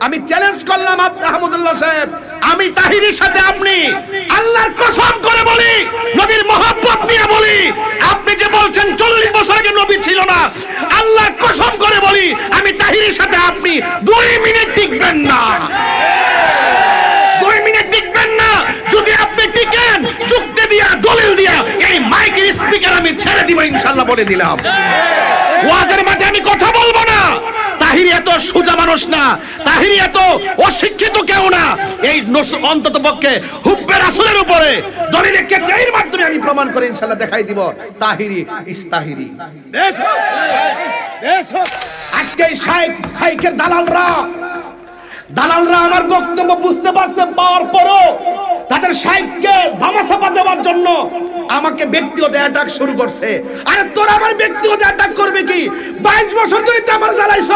আমি চ্যালেঞ্জ করলাম আহমদুল্লাহ সাহেব, আমি তাহিরির সাথে আপনি আল্লাহর কসম করে বলি, নবীর মহব্বত নিয়ে বলি, আপনি যে বলছেন 40 বছর আগে নবী ছিল না, আল্লাহর কসম করে বলি আমি তাহিরির সাথে আপনি 2 মিনিট টিকবেন না, 2 মিনিট টিকবেন না। যদি আপনি টিকেন, যুক্তি দিয়া দলিল দিয়া এই মাইকের স্পিকার আমি ছেড়ে দিব ইনশাআল্লাহ, বলে দিলাম। ওয়াজের মাঝে আমি কথা বলবো না। তাহিরি এত সোজা মানুষ না, তাহিরি এত অশিক্ষিত কেউ না। এই অন্তত পক্ষে হুব্বে রাসূলের উপরে দলিলে কেতাইর মাধ্যমে আমি প্রমাণ করে ইনশাআল্লাহ দেখাই দিব তাহিরি ইস তাহিরি। আজকে এই শাইখের দালালরা আমার বক্তব্য বুঝতে পারছে, পাওয়ার পরও তাদের শাইখকে ধামাচাপা দেওয়ার জন্য আমাকে ব্যক্তিগত অ্যাটাক শুরু করছে। আরে তোরা আমার ব্যক্তিগত অ্যাটাক করবে কি? 22 বছর ধরে তো আমার জ্বালাইছ,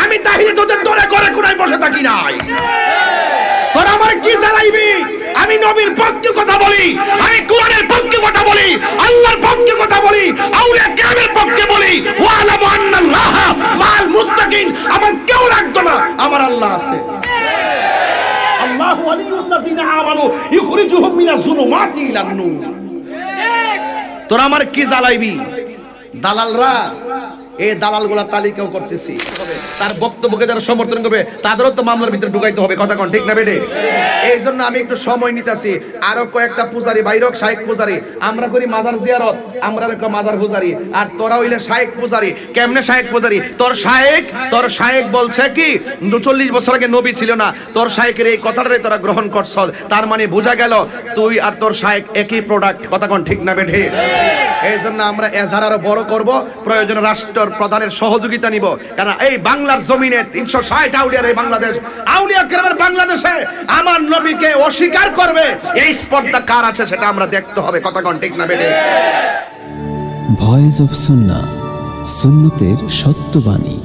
আমি তাহিরি তোদের দরে করে কোনায় বসে থাকি নাই। তোরা আমার কি জ্বালাইবি? আমি নবীর পক্ষে কথা বলি, আমি কোরআনের পক্ষে কথা বলি, আল্লাহর পক্ষে কথা বলি, আউলিয়া কিরামের পক্ষে বলি। ওয়ালামু আন্নাল্লাহ মাল মুত্তাকিন, আমার কেউ রাখতো না, আমার আল্লাহ আছে। আল্লাহু ওয়ালিয়ুল্লাযিনা আমানু ইখরিজুহুম মিনাজ যুলুমাতি ইলান নূর। তোরা আমার কি জ্বালাইবি? দালালরা এই দালালগুলা তালিকাও করতেছি, তার বক্তব্যকে যারা সমর্থন করবে তাদেরও তো মামলার ভিতরে ঢুকাইতে হবে। কথা কোন ঠিক না বেটে? এই জন্য আমি একটু সময় নিতেছি। আরো কয়েকটা পূজারি বাইরক শাইখ পূজারি, আমরা করি মাজার জিয়ারত, আমরা মাজার পূজারি, আর তোরা হইলে শাইখ পূজারি। কেমনে শাইখ পূজারি? তোর শাইখ বলছে কি 40 বছর আগে নবী ছিল না, তোর শাইখের এই কথাটারে তোরা গ্রহণ করছ, তার মানে বোঝা গেল তুই আর তোর শাইখ একই প্রোডাক্ট। কথা কোন ঠিক না বেটে? এই জন্য আমরা এজাহার আরো বড় করব, প্রয়োজনে রাষ্ট্র প্রধানের সহযোগিতা নিব। কারণ এই বাংলার জমিনে 360 আউলিয়ার এই বাংলাদেশ, আউলিয়া কেরামের বাংলাদেশে আমার নবীকে অস্বীকার করবে, এই স্পর্ধা কার আছে সেটা আমরা দেখতে হবে। কথা কোন ঠিক না বেটে? ভয়েস অফ সুন্নাহ, সুন্নতের সত্যবাণী।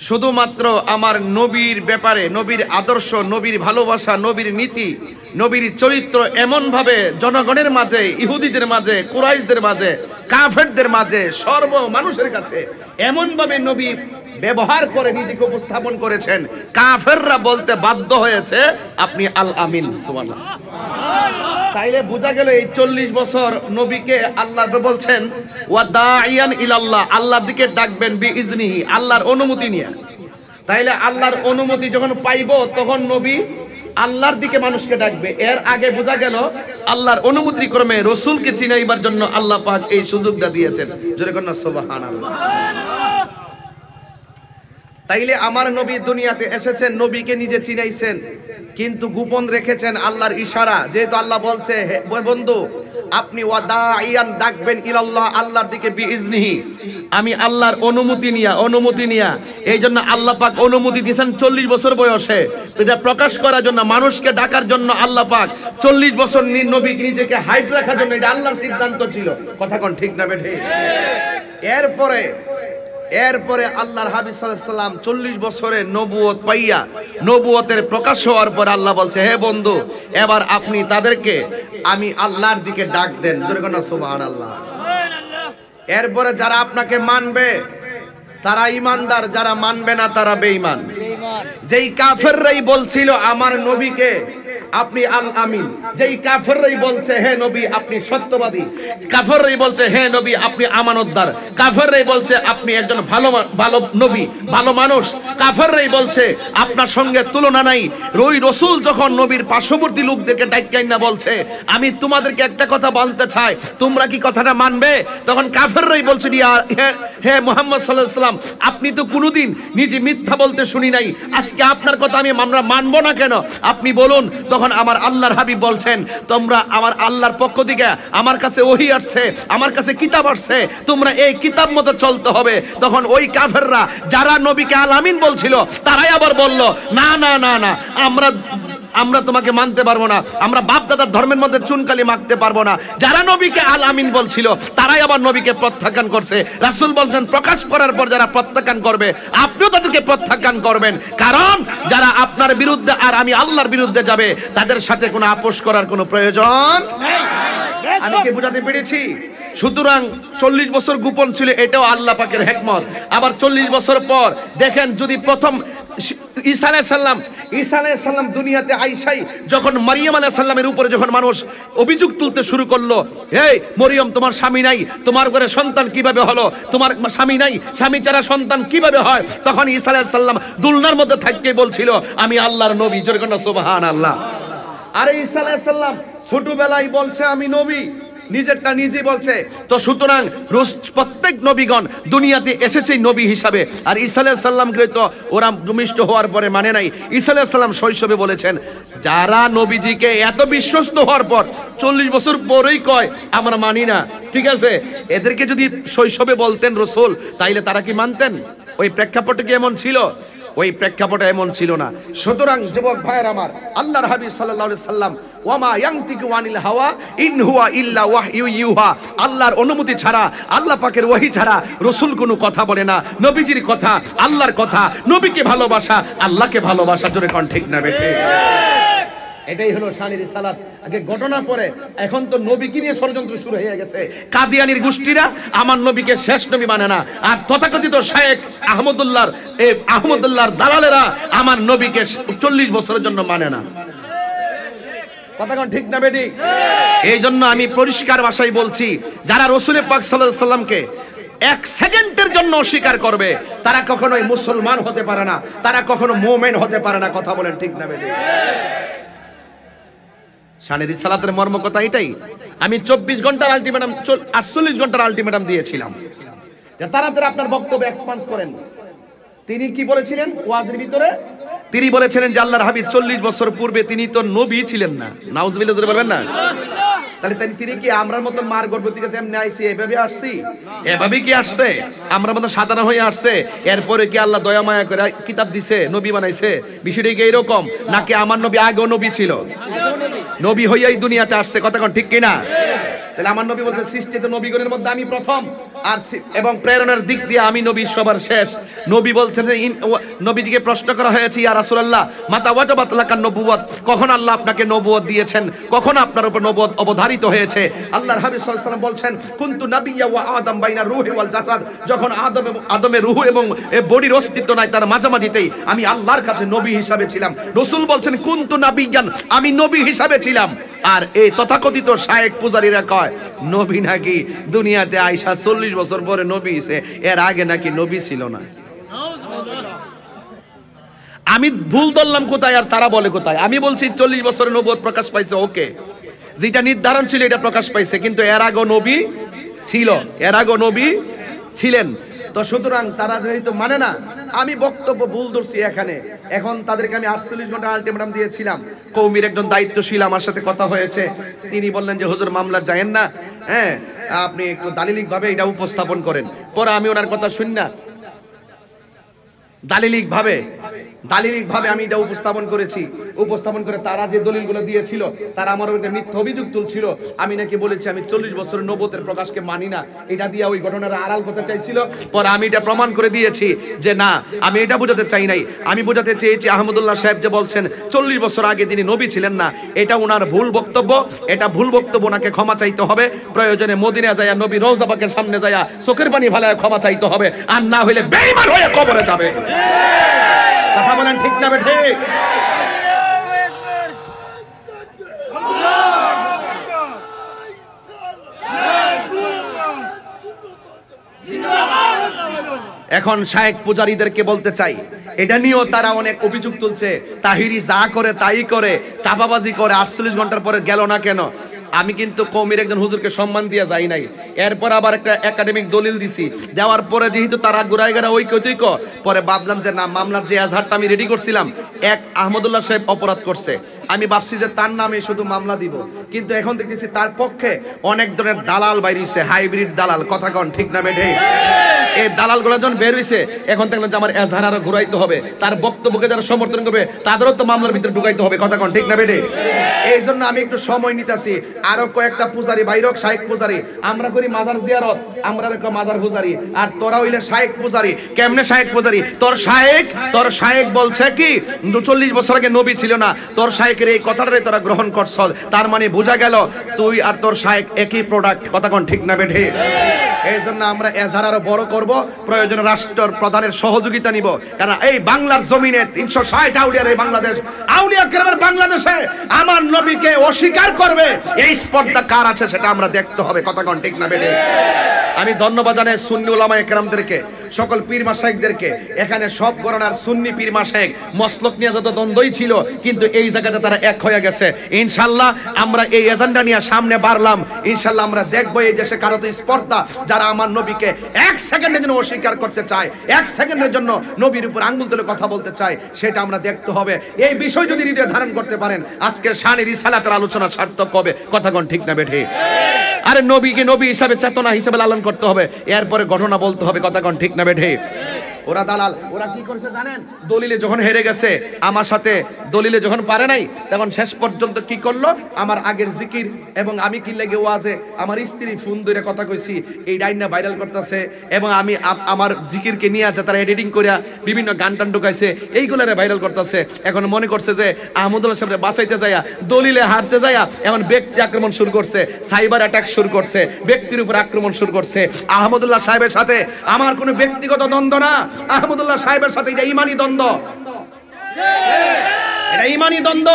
শুধুমাত্র আমার নবীর ব্যাপারে, নবীর আদর্শ, নবীর ভালোবাসা, নবীর নীতি, নবীর চরিত্র এমন ভাবে জনগণের মাঝে, ইহুদিদের মাঝে, কুরাইশদের মাঝে, কাফেরদের মাঝে, সর্ব মানুষের কাছে এমন ভাবে নবী ব্যবহার করে নিজেকে উপস্থাপন করেছেন, কাফেররা বলতে বাধ্য হয়েছে আপনি আল আমিন। সুবহানাল্লাহ। তাইলে বোঝা গেল এই 40 বছর নবীকে আল্লাহ বলছেন ওয়া দাইয়ান ইলাল্লাহ, আল্লাহর দিকে ডাকবেন বিইজনিহি, আল্লাহর অনুমতি নিয়ে। তাইলে আল্লাহর অনুমতি যখন পাইবো তখন নবী আল্লাহর দিকে মানুষকে ডাকবে। এর আগে বোঝা গেল আল্লাহর অনুমতি ক্রমে রাসূলকে চিনাইবার জন্য আল্লাহ পাক এই সুযোগটা দিয়েছেন। জোরে কন্যা সুবহানাল্লাহ। তাইলে আমার নবী দুনিয়াতে এসেছেন, নবীকে নিজে চিনাইছেন, কিন্তু গোপন রেখেছেন আল্লাহর ইশারা। যেহেতু আল্লাহ বলছে হে বন্ধু আপনি ওয়াদাইয়ান ডাকবেন ইলাল্লাহ, আল্লাহর দিকে বিইজনিহি, আমি আল্লাহর অনুমতি নিয়া। এই জন্য আল্লাহ পাক অনুমতি দিয়েছেন 40 বছর বয়সে, এটা প্রকাশ করার জন্য, মানুষকে ডাকার জন্য আল্লাহ পাক 40 বছর নবীকে নিজেকে হাইট রাখার জন্য, এটা আল্লাহর সিদ্ধান্ত ছিল। কথা কোন ঠিক না বেঠে? এরপরে আল্লাহর হাবিব সাল্লাল্লাহু আলাইহি সাল্লাম 40 বছরে নবুয়ত পাইয়া, নবুয়তের প্রকাশ হওয়ার পর আল্লাহ বলছে হে বন্ধু এবার আপনি তাদেরকে আমি আল্লাহর দিকে ডাক দেন। জোরে কোন সুবহানাল্লাহ। এরপরে যারা আপনাকে মানবে তারা ঈমানদার, যারা মানবে না তারা বেঈমান। যেই কাফেররাই বলছিল আমার নবীকে আপনি আল আমিন, যেই কাফেররাই বলছে হে নবী আপনি সত্যবাদী, কাফেররাই বলছে হে নবী আপনি আমানতদার, কাফেররাই বলছে আপনি একজন ভালো নবী, ভালো মানুষ, কাফেররাই বলছে আপনার সঙ্গে তুলনা নাই। ওই রাসূল যখন নবীর পার্শ্ববর্তী লোকদেরকে ডাইক্কাই না বলছে আমি তোমাদেরকে একটা কথা বলতে চাই, তোমরা কি কথাটা মানবে? তখন কাফেররাই বলছে হে মুহাম্মদ সাল্লাল্লাহু আলাইহি ওয়াসাল্লাম আপনি তো কোনোদিন নিজে মিথ্যা বলতে শুনি নাই, আজকে আপনার কথা আমরা মানবো না কেন? আপনি বলুন। তখন আমার আল্লাহর হাবিব বলছেন তোমরা আমার আল্লাহর পক্ষ থেকে আমার কাছে ওহী আসছে, আমার কাছে কিতাব আসছে, তোমরা এই কিতাব মতো চলতে হবে। তখন ওই কাফেররা যারা নবীকে আল আমিন বলছিল তারাই আবার বলল না না না না আমরা তোমাকে মানতে পারবো না, আমরা বাপ দাদার ধর্মের মধ্যে চুনকালি মাখতে পারবো না। যারা নবীকে আল আমিন বলছিল তারাই আবার নবীকে প্রত্যাখ্যান করছে। রাসূল বলছেন প্রকাশ করার পর যারা প্রত্যাখ্যান করবে আপনিও তাদেরকে প্রত্যাখ্যান করবেন, কারণ যারা আপনার বিরুদ্ধে আর আমি আল্লাহর বিরুদ্ধে যাবে তাদের সাথে কোনো আপোষ করার কোনো প্রয়োজন নেই। আমি কি বুঝাতে পেরেছি? সুতরাং 40 বছর গোপন ছিল, এটাও আল্লাহ পাকের হিকমত। আবার 40 বছর পর দেখেন যদি প্রথম ঈসা আলাইহিস সালাম দুনিয়াতে আইসাই যখন মারিয়াম আলাইহিস সালামের উপরে যখন মানুষ অভিযোগ তুলতে শুরু করলো, এই মরিয়ম তোমার স্বামী নাই, তোমার ঘরে সন্তান কিভাবে হলো, তোমার স্বামী নাই, স্বামী ছাড়া সন্তান কিভাবে হয়, তখন ঈসা আলাইহিস সালাম দুলনার মধ্যে থাকতে বলছিল আমি আল্লাহর নবী। জোরে কোন সুবহানাল্লাহ। আরে ঈসা আলাইহিস সালাম ছোটবেলায় বলছে আমি নবী, নিজেরটা নিজে বলছে। তো সুতরাং প্রত্যেক নবীগণ দুনিয়াতে এসেছে নবী হিসাবে। আর ঈসা আলাইহিস সালামকে তো ওরা ভূমিষ্ঠ হওয়ার পরে মানে নাই। ঈসা আলাইহিস সালাম শৈশবে বলেছেন, যারা নবীজিকে এত বিশ্বস্ত হওয়ার পর 40 বছর পরেই কয় আমরা মানি না, ঠিক আছে, এদেরকে যদি শৈশবে বলতেন রাসূল, তাইলে তারা কি মানতেন? ওই প্রেক্ষাপটে কি এমন ছিল? ওই প্রেক্ষাপটে এমন ছিল না। সুতরাং যুবক ভাইয়ের আমার, আল্লাহর হাবিব সাল্লাল্লাহু আলাইহি সাল্লাম ওয়ামা ইয়ানতিকু আনিল হাওয়া ইন হুয়া ইল্লা ওয়াহয়ু ইউহা, আল্লাহর অনুমতি ছাড়া, আল্লাহ পাকের ওহী ছাড়া রাসূল কোনো কথা বলে না। নবীজির কথা আল্লাহর কথা, নবীকে ভালোবাসা আল্লাহকে ভালোবাসা। জোরে কোন ঠিক না বেঠে? এটাই হলো শানের রিসালাত। আগে ঘটনা পরে, এখন তো নবীকে নিয়ে ষড়যন্ত্র শুরু হয়ে গেছে। কাদিয়ানির গোষ্ঠীরা আমার নবীকে শেষ নবী মানে না, আর তথাকথিত শায়েখ আহমদুল্লাহর দালালেরা আমার নবীকে 40 বছরের জন্য মানে না। কথা কোন ঠিক না বেটি? এই জন্য আমি পরিষ্কার ভাষায় বলছি, যারা রাসূল পাক সাল্লাল্লাহু আলাইহি সাল্লামকে 1 সেকেন্ডের জন্য অস্বীকার করবে, তারা কখনোই মুসলমান হতে পারে না, তারা কখনো মুমিন হতে পারে না। কথা বলেন ঠিক না বেটি? শানের রিসালাতের মর্ম কথা এটাই। আমি 24 ঘন্টার আলটিমেটাম, 48 ঘন্টার আলটিমেটাম দিয়েছিলাম যে তাড়াতাড়ি আপনার বক্তব্য এক্সপান্স করেন। তিনি কি বলেছিলেন ওয়াজের ভিতরে? তিনি বলেছিলেন যে আল্লাহর হাবিব 40 বছর পূর্বে তিনি তো নবী ছিলেন না। নাউজুবিল্লাহ জোরে বলবেন না? তাহলে তিনি কি আমরার মতন মার গর্ভ থেকে এমনি আইছি, এভাবে আসছি? এভাবে কি আসছে? আমরা মতো সাধারণ হয়ে আসছে? এরপরে কি আল্লাহ দয়া মায়া করে কিতাব দিছে, নবী বানাইছে? বিষয়টা কি এরকম নাকি আমার নবী আগেও নবী ছিল, নবী হইয়াই দুনিয়াতে আসছে? কথা কোন ঠিক কিনা? তাহলে আমার নবী বলতে সৃষ্টিত নবীগণের মধ্যে আমি প্রথম, আর এবং প্রেরণার দিক দিয়ে আমি নবী সবার শেষ। নবী বলছেন যে নবীজিকে প্রশ্ন করা হয়েছে, ইয়া রাসূলুল্লাহ মাতা ওয়াজাবাত লাকান নবুওয়াত, কখন আল্লাহ আপনাকে নবুয়ত দিয়েছেন, কখন আপনার উপর নবুয়ত অবধারিত হয়েছে? আল্লাহর হাবিব সাল্লাল্লাহু আলাইহি ওয়াসাল্লাম বলছেন কুনতু নাবিয়্যা ওয়া আদম বাইনা রূহি ওয়াল জাসাদ, যখন আদমের রূহ এবং বডির অস্তিত্ব নাই তার মাঝামাঝিতেই আমি আল্লাহর কাছে নবী হিসাবে ছিলাম। রাসূল বলছেন কুনতু নাবিয়্যান, আমি নবী হিসাবে ছিলাম। আর এই তথাকথিত শায়েখ পূজারীরা কয় নবী নাকি দুনিয়াতে আইসা 40 বছর পরে নবী হইছে, এর আগে নাকি নবী ছিল না। আমি ভুল ধরলাম কোথায় আর তারা বলে কোথায়? আমি বলছি 40 বছরে নবুয়ত প্রকাশ পাইছে, ওকে, যেটা নির্ধারণ ছিল এটা প্রকাশ পাইছে, কিন্তু এর আগে নবী ছিল, এর আগে নবী ছিলেন। তো সুতরাং তারা যেহেতু মানে না, আমি বক্তব্য ভুল ধরছি এখানে। এখন তাদেরকে আমি 48 ঘন্টা আলটিমেটাম দিয়েছিলাম। কওমির একজন দায়িত্বশীল আমার সাথে কথা হয়েছে, তিনি বললেন যে হুজুর মামলা যায়েন না, হ্যাঁ আপনি একটু দালিলিক ভাবে এটা উপস্থাপন করেন। পরে আমি ওনার কথা শুনি না, দালিলিক ভাবে আমি এটা উপস্থাপন করেছি। উপস্থাপন করে তারা যে দলিলগুলো দিয়েছিল, তারা আমার উপরে মিথ্যা অভিযোগ তুলছিল। আমি নাকি বলেছি আমি 40 বছরের নবুয়তের প্রকাশকে মানি না, এটা দিয়ে ওই ঘটনার আড়াল করতে চাইছিল। পরে আমি এটা প্রমাণ করে দিয়েছি যে না, আমি এটা বোঝাতে চাই নাই। আমি বোঝাতে চেয়েছি আহমদুল্লাহ সাহেব যে বলছেন 40 বছর আগে তিনি নবী ছিলেন না, এটা ওনার ভুল বক্তব্য। এটা ভুল বক্তব্য, ওনাকে ক্ষমা চাইতে হবে। প্রয়োজনে মদিনা যায়া নবী রওজা পাকের সামনে যায়া চোখের পানি ফেলায় ক্ষমা চাইতে হবে, আর না হইলে বেঈমান হয়ে কবরে যাবে। কথা বলেন ঠিক না বেঠে? এখন শায়েখ পূজারীদেরকে বলতে চাই, এটা নিয়েও তারা অনেক অভিযোগ তুলছে। তাহিরি যা করে তাই করে, চাপাবাজি করে, 48 ঘন্টার পরে গেল না কেন? আমি কিন্তু কওমির একজন হুজুরকে সম্মান দিয়ে যাই নাই। এরপর আবার একটা একাডেমিক দলিল দিছি, দেওয়ার পরে যেহেতু তারা গুড়াই গেরা ওই কৈতৈক, পরে ভাবলাম যে না, মামলার যে এজাহারটা আমি রেডি করছিলাম, এক আহমদুল্লাহ সাহেব অপরাধ করছে, আমি ভাবছি যে তার নামে শুধু মামলা দিব, কিন্তু এখন দেখতেছি তার পক্ষে অনেক ধরনের দালাল বাইরেছে, হাইব্রিড দালাল। কথা কন ঠিক না বেঠে? এই দালালগুলো যখন বের হইছে, এখন দেখলাম যে আমার এজাহার আরো ঘুরাইতে হবে, তার বক্তব্যকে যারা সমর্থন করবে তাদেরও তো মামলার ভিতরে ঢুকাইতে হবে। কথা কন ঠিক না বেঠে? এই জন্য আমি একটু সময় নিতেছি। আরো কয়েকটা পূজারি বাইরক, শায়েখ পূজারি, আমরা করি মাজার জিয়ারত, আমরা মাজার পূজারি, আর তোরা হইলে শায়েখ পূজারি। কেমনে শায়েখ পূজারি? তোর শায়েখ বলছে কি 40 বছর আগে নবী ছিল না, তোর শায়েখ শায়েকের এই কথাটাই তোরা গ্রহণ করছ, তার মানে বোঝা গেল তুই আর তোর শায়েক একই প্রোডাক্ট। কথা কোন ঠিক না বেঠে? এই জন্য আমরা এজাহার আরো বড় করব, প্রয়োজনে রাষ্ট্র প্রধানের সহযোগিতা নিব। কারণ এই বাংলার জমিনে 360 আউলিয়ার এই বাংলাদেশ, আউলিয়া কেরামের বাংলাদেশে আমার নবীকে অস্বীকার করবে, এই স্পর্ধা কার আছে সেটা আমরা দেখতে হবে। কথা কোন ঠিক না বেঠে? আমি ধন্যবাদ জানাই সুন্নি উলামায়ে কেরামদেরকে, সকল পীর মাশায়েখদেরকে। এখানে সব গণনার সুন্নি পীর মাশায়েখ মসলক নিয়ে যত দ্বন্দ্বই ছিল, কিন্তু এই জায়গাতে তারা এক হয়ে গেছে। ইনশাআল্লাহ আমরা এই এজেন্ডা নিয়ে সামনে বাড়লাম। ইনশাআল্লাহ আমরা দেখব এই দেশে কারো তো স্পর্ধা, যারা আমার নবীকে এক সেকেন্ডের জন্য অস্বীকার করতে চায়, এক সেকেন্ডের জন্য নবীর উপর আঙ্গুল তুলে কথা বলতে চায়, সেটা আমরা দেখতে হবে। এই বিষয় যদি হৃদয়ে ধারণ করতে পারেন, আজকের শানে রিসালাতের আলোচনা সার্থক হবে। কথা কোন ঠিক না বেঠে? আরে নবীকে নবী হিসাবে, চেতনা হিসাবে লালন করতে হবে, এরপরে ঘটনা বলতে হবে। কথা কোন ঠিক না বেঠে? ওরা দালাল, ওরা কি করেছে জানেন? দলিলে যখন হেরে গেছে আমার সাথে, দলিলে যখন পারে নাই, তখন শেষ পর্যন্ত কি করলো, আমার আগের জিকির এবং আমি কি লেগে ওয়াজে আমার স্ত্রী ফোন ধরে কথা কইছি এই ডাইনা ভাইরাল করতেছে, এবং আমি আমার জিকিরকে নিয়ে আছে তারা এডিটিং করে বিভিন্ন গান টান ঢুকাইছে, এইগুলোরে ভাইরাল করতেছে। এখন মনে করছে যে আহমদুল্লাহ সাহেব বাঁচাইতে যায়া, দলিলে হারতে যায়া এমন ব্যক্তি আক্রমণ শুরু করছে, সাইবার অ্যাটাক শুরু করছে, ব্যক্তির উপর আক্রমণ শুরু করছে। আহমদুল্লাহ সাহেবের সাথে আমার কোনো ব্যক্তিগত দ্বন্দ্ব না, আহমদুল্লাহ সাহেবের সাথে এটা ইমানি দ্বন্দ্ব, এটা ইমানি দ্বন্দ্ব।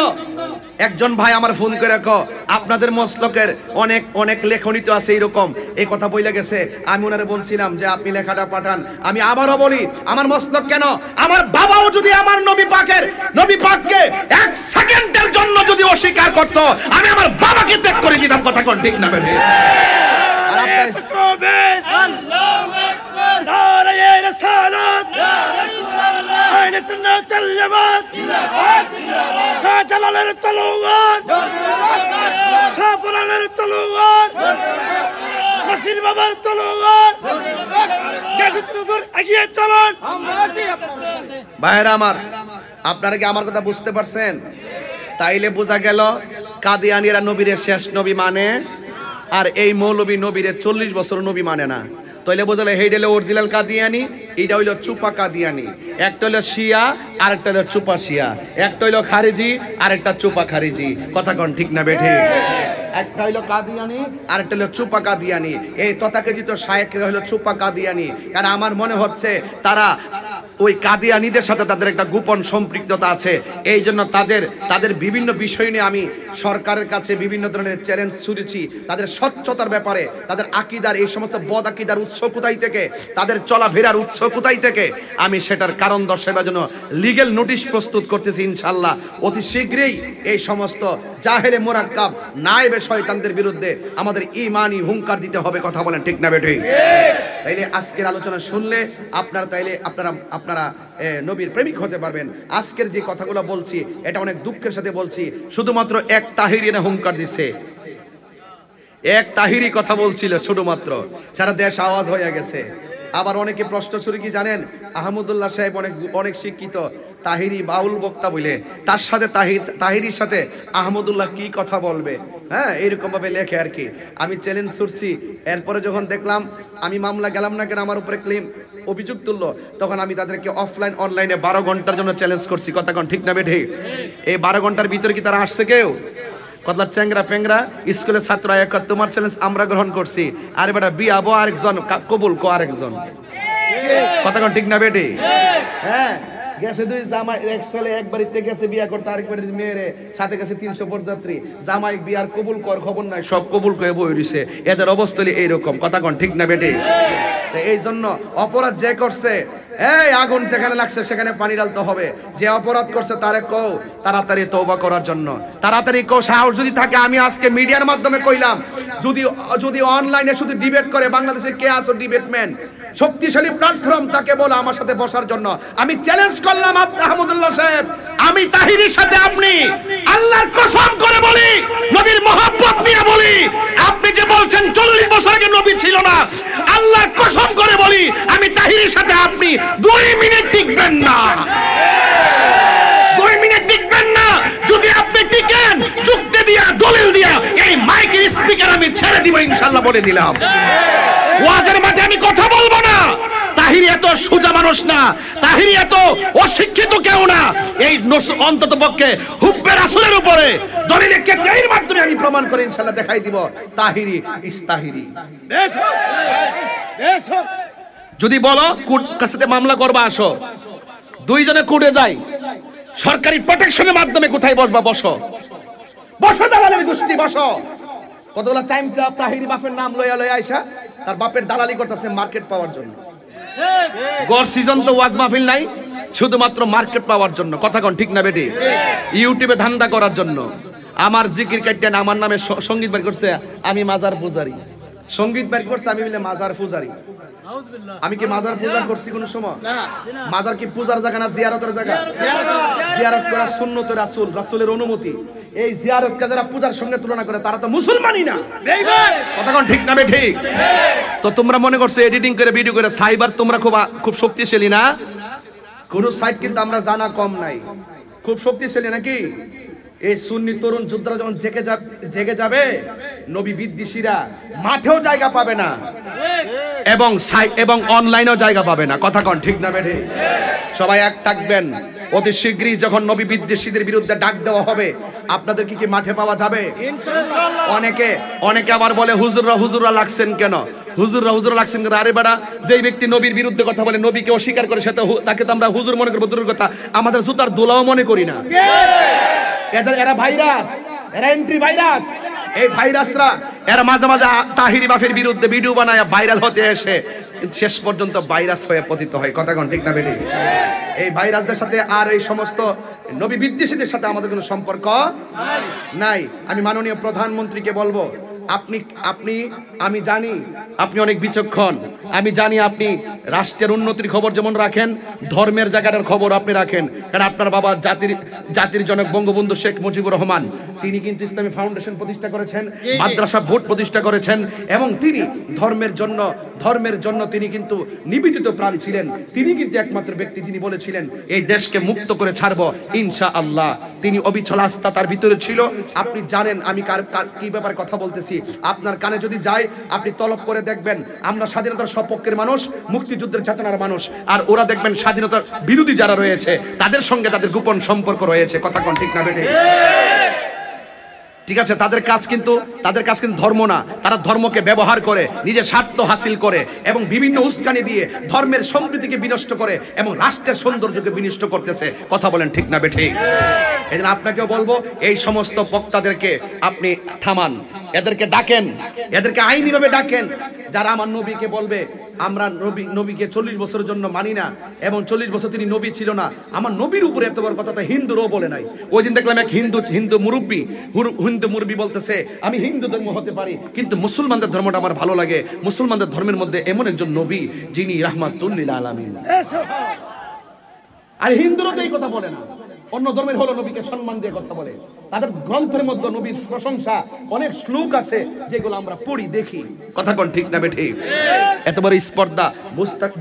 একজন ভাই আমার ফোন করে কো, আপনাদের মসলকের অনেক অনেক লেখনী তো আছে এরকম, এই কথা বইলা গেছে। আমি ওনারে বলছিলাম যে আপনি লেখাটা পাঠান। আমি আবারও বলি, আমার মসলক কেন, আমার বাবাও যদি আমার নবী পাককে এক সেকেন্ডের জন্য যদি অস্বীকার করতো, আমি আমার বাবাকে ত্যাগ করে দিতাম। কথা কোন ঠিক না বেঠে? আর আপনার আল্লাহু আকবার, নারায়ে রিসালাত, আইনে সুন্নাত আল-জামাত, শাহ জালালের তলোয়ার, শাহ পুরানের তলোয়ার, নাসির বাবার তলোয়ার, গাজীপুর নজর এগিয়ে চলুন। ভাইরা আমার, আপনারা কি আমার কথা বুঝতে পারছেন? তাইলে বোঝা গেল কাদিয়ানীরা নবীর শেষ নবী মানে, আর এই মৌলবী নবীর 40 বছর নবী মানে না। তাইলে বোঝালে হেইটা হলো অরিজিনাল কাদিয়ানী, এইটা হইলো চুপা কাদিয়ানী। একটা হইলো শিয়া, আরেকটা হইলো চুপা শিয়া। একটা হইলো খারিজি, আরেকটা চুপা খারিজি। কথা কোন ঠিক না বেঠে? একটা হইলো কাদিয়ানী, আরেকটা হইলো চুপা কাদিয়ানী। এই তথাকথিত শায়েখরা হইলো চুপা কাদিয়ানী। কারণ আমার মনে হচ্ছে তারা ওই কাদিয়ানীদের সাথে তাদের একটা গোপন সম্পৃক্ততা আছে। এই জন্য তাদের বিভিন্ন বিষয় নিয়ে আমি সরকারের কাছে বিভিন্ন ধরনের চ্যালেঞ্জ ছুড়েছি। তাদের স্বচ্ছতার ব্যাপারে, তাদের আকীদার এই সমস্ত বদ আকীদার উৎস কোথায় থেকে, তাদের চলাফেরার উৎস কোথায় থেকে, আমি সেটার কারণ দর্শাবার জন্য লিগ্যাল নোটিশ প্রস্তুত করতেছি। ইনশাআল্লাহ অতি শীঘ্রই এই সমস্ত জাহেলে মুরাক্কাব নায়েবে শয়তানদের বিরুদ্ধে আমাদের ঈমানি হুঙ্কার দিতে হবে। কথা বলেন ঠিক না বেঠিক? তাইলে আজকের আলোচনা শুনলে আপনারা নবীর প্রেমিক হতে পারবেন। আজকের যে কথাগুলো বলছি এটা অনেক দুঃখের সাথে বলছি, শুধুমাত্র এক তাহিরি না হুঙ্কার দিছে, এক তাহিরি কথা বলছিল শুধুমাত্র, সারা দেশ আওয়াজ হয়ে গেছে। আবার অনেকে প্রশ্ন ছুড়ে কি জানেন, আহমদুল্লাহ সাহেব অনেক শিক্ষিত, তাহিরি বাউল বক্তা বলে, তার সাথে তাহিরির সাথে আহমদুল্লাহ কি কথা বলবে, হ্যাঁ এরকম ভাবে লেখে আর কি। আমি চ্যালেঞ্জ ছুড়ছি, এরপরে যখন দেখলাম আমি মামলা গেলাম না কেন, আমার উপরে ক্লেম অভিযোগ তুললো, তখন আমি তাদেরকে অফলাইন অনলাইনে 12 ঘন্টার জন্য চ্যালেঞ্জ করছি। কথা কোন ঠিক না বেঠে? এই 12 ঘন্টার ভিতরে কি তারা আসছে কেউ? কতলা চ্যাংরা পেংরা স্কুলের ছাত্র এক, তোমার চ্যালেঞ্জ আমরা গ্রহণ করছি, আর বেটা বিয়াবো আরেকজন, কবুল কো আরেকজন। কথা কোন ঠিক না বেটে? হ্যাঁ গেছে দুই জামাই, এক ছেলে এক বাড়িতে গেছে বিয়া করতে, আরেক বাড়ির মেয়েরে সাথে গেছে 300 বরযাত্রী, জামাই বিয়ার কবুল কর খবর নাই, সব কবুল করে বই রইছে। এদের অবস্থা এইরকম। কথা কোন ঠিক না বেটে? এই জন্য অপরাধ যে করছে, এই আগুন যেখানে লাগছে সেখানে পানি ঢালতে হবে। যে অপরাধ করছে তারে কও তাড়াতাড়ি তওবা করার জন্য, তাড়াতাড়ি কও। সাহস যদি থাকে, আমি আজকে মিডিয়ার মাধ্যমে কইলাম, যদি অনলাইনে শুধু ডিবেট করে, বাংলাদেশে কে আছো ডিবেটম্যান, শক্তিশালী প্ল্যাটফর্ম, তাকে বলো আমার সাথে বসার জন্য। আমি চ্যালেঞ্জ করলাম আহমদুল্লাহ সাহেব, আমি তাহিরির সাথে আপনি, আল্লাহর কসম করে বলি, নবীর মহব্বত নিয়ে বলি, আপনি যে বলছেন 40 বছর আগে নবী ছিল না, আল্লাহর কসম করে বলি, আমি তাহিরির সাথে আপনি 2 মিনিট টিকবেন না, 2 মিনিট টিকবেন না। যদি আপনি টিকেন, যুক্তি দিয়া দলিল দিয়া এই মাইকের স্পিকার আমি ছেড়ে দিব ইনশাআল্লাহ, বলে দিলাম। ওয়াজের মাঝে আমি কথা বলবো না। তাহিরি এত সোজা মানুষ না, তাহিরি এত অশিক্ষিত কেউ না। এই অন্তত পক্ষে হুব্বে রাসূলের উপরে দলিলে কেতাইয়ের মাধ্যমে আমি প্রমাণ করে ইনশাআল্লাহ দেখাই দিব তাহিরি ইস্তাহিরি। যদি বলো কোর্ট কাছে মামলা করবা, আসো, দুইজনে কোর্টে যাই, সরকারি প্রোটেকশনের মাধ্যমে কোথায় বসবা, বসো বসো, দালালের গোষ্ঠী বসো। কতগুলা টাইম চাপ তাহিরি বাপের নাম লইয়া লইয়া আইসা তার বাপের দালালি করতেছে মার্কেট পাওয়ার জন্য। গড় সিজন তো ওয়াজ মাহফিল নাই, শুধুমাত্র মার্কেট পাওয়ার জন্য। কথা কোন ঠিক না বেটি? ইউটিউবে ধান্দা করার জন্য। আমার জিকির কাইটেন আমার নামে সঙ্গীত বের করছে, আমি মাজার পূজারি। সঙ্গীত বের করছে, আমি বলে মাজার পূজারি। আমি কি মাজার পূজা করছি কোন সময়? মাজার কি পূজার জায়গা না জিয়ারতের জায়গা? জিয়ারত করা সুন্নত রাসূল, রাসূলের অনুমতি। এই জিয়ারতকে যারা পূজার সঙ্গে তুলনা করে তারা তো মুসলমানই না। কথা কোন ঠিক না বে ঠিক? তো তোমরা মনে করছো এডিটিং করে ভিডিও করে সাইবার তোমরা খুব শক্তিশালী না? কোন সাইট কিন্তু আমরা জানা কম নাই, খুব শক্তিশালী নাকি? এই সুন্নি তরুণ যোদ্ধারা যখন জেগে যাবে, নবী বিদ্বেষীরা মাঠেও জায়গা পাবে না এবং অনলাইনেও জায়গা পাবে না। কথা কোন ঠিক না বেঠে? সবাই এক থাকবেন। অতি শীঘ্রই যখন নবী বিদ্বেষীদের বিরুদ্ধে ডাক দেওয়া হবে, আপনাদের কি মাঠে পাওয়া যাবে? অনেকে আবার বলে হুজুররা লাগছেন কেন? হুজুররা লাগছেন কেন? আরে বেটা, যেই ব্যক্তি নবীর বিরুদ্ধে কথা বলে, নবীকে অস্বীকার করে, তাকে তো আমরা হুজুর মনে করবো, দূরের কথা আমাদের জুতার দোলাও মনে করি না। এরা ভাইরাস, এরা এন্ট্রি ভাইরাস। এই ভাইরাসরা এরা মাঝে মাঝে তাহিরি বাফের বিরুদ্ধে ভিডিও বানায় ভাইরাল হতে এসে শেষ পর্যন্ত ভাইরাস হয়ে পতিত হয়। কথা কোন ঠিক না বেটি? এই ভাইরাসদের সাথে আর এই সমস্ত নবী বিদ্বেষীদের সাথে আমাদের কোনো সম্পর্ক নাই। আমি মাননীয় প্রধানমন্ত্রীকে বলবো, আমি জানি আপনি অনেক বিচক্ষণ, আমি জানি আপনি রাষ্ট্রের উন্নতির খবর যেমন রাখেন, ধর্মের জায়গাটার খবর আপনি রাখেন। কারণ আপনার বাবা জাতির জনক বঙ্গবন্ধু শেখ মুজিবুর রহমান, তিনি কিন্তু ইসলামী ফাউন্ডেশন প্রতিষ্ঠা করেছেন, মাদ্রাসা বোর্ড প্রতিষ্ঠা করেছেন, এবং তিনি ধর্মের জন্য তিনি কিন্তু নিবেদিত প্রাণ ছিলেন। তিনি কিন্তু একমাত্র ব্যক্তি যিনি বলেছিলেন এই দেশকে মুক্ত করে ছাড়বো ইনশাআল্লাহ। তিনি অবিচল আস্থা তার ভিতরে ছিল। আপনি জানেন আমি কি ব্যাপারে কথা বলতেছি। আপনার কানে যদি যায়, আপনি তলব করে দেখবেন, আমরা স্বাধীনতার সপক্ষের মানুষ, মুক্তিযুদ্ধের চেতনার মানুষ, আর ওরা দেখবেন স্বাধীনতার বিরোধী যারা রয়েছে তাদের সঙ্গে তাদের গোপন সম্পর্ক রয়েছে। কথা কোন ঠিক না বেটে? ঠিক আছে, তাদের কাজ কিন্তু ধর্ম না। তারা ধর্মকে ব্যবহার করে নিজের স্বার্থ হাসিল করে এবং বিভিন্ন উস্কানি দিয়ে ধর্মের সম্প্রীতিকে বিনষ্ট করে এবং রাষ্ট্রের সৌন্দর্যকে বিনষ্ট করতেছে। কথা বলেন ঠিক না বেঠিক? এই জন্য আপনাকেও বলবো, এই সমস্ত বক্তাদেরকে আপনি থামান, এদেরকে ডাকেন, এদেরকে আইনিভাবে ডাকেন। যারা আমার নবীকে বলবে আমরা নবীকে 40 বছরের জন্য মানি না এবং 40 বছর তিনি নবী ছিল না, আমার নবীর উপরে এত বড় কথা তো হিন্দুরও বলে নাই। ওই দিন দেখলাম এক হিন্দু মুরব্বী বলতেছে আমি হিন্দু ধর্ম হতে পারি, কিন্তু মুসলমানদের ধর্মটা আমার ভালো লাগে। মুসলমানদের ধর্মের মধ্যে এমন একজন নবী যিনি রাহমাতুল লিল আলামিন। আর হিন্দুরা তো এই কথা বলে না, অন্য ধর্মের হলো নবীকে সম্মান দিয়ে কথা বলে। তাদের গ্রন্থের মধ্যে নবীর প্রশংসা অনেক শ্লোক আছে যেগুলো আমরা পড়ি দেখি। কথা কোন ঠিক না বেঠিক? এতবার স্পর্ধা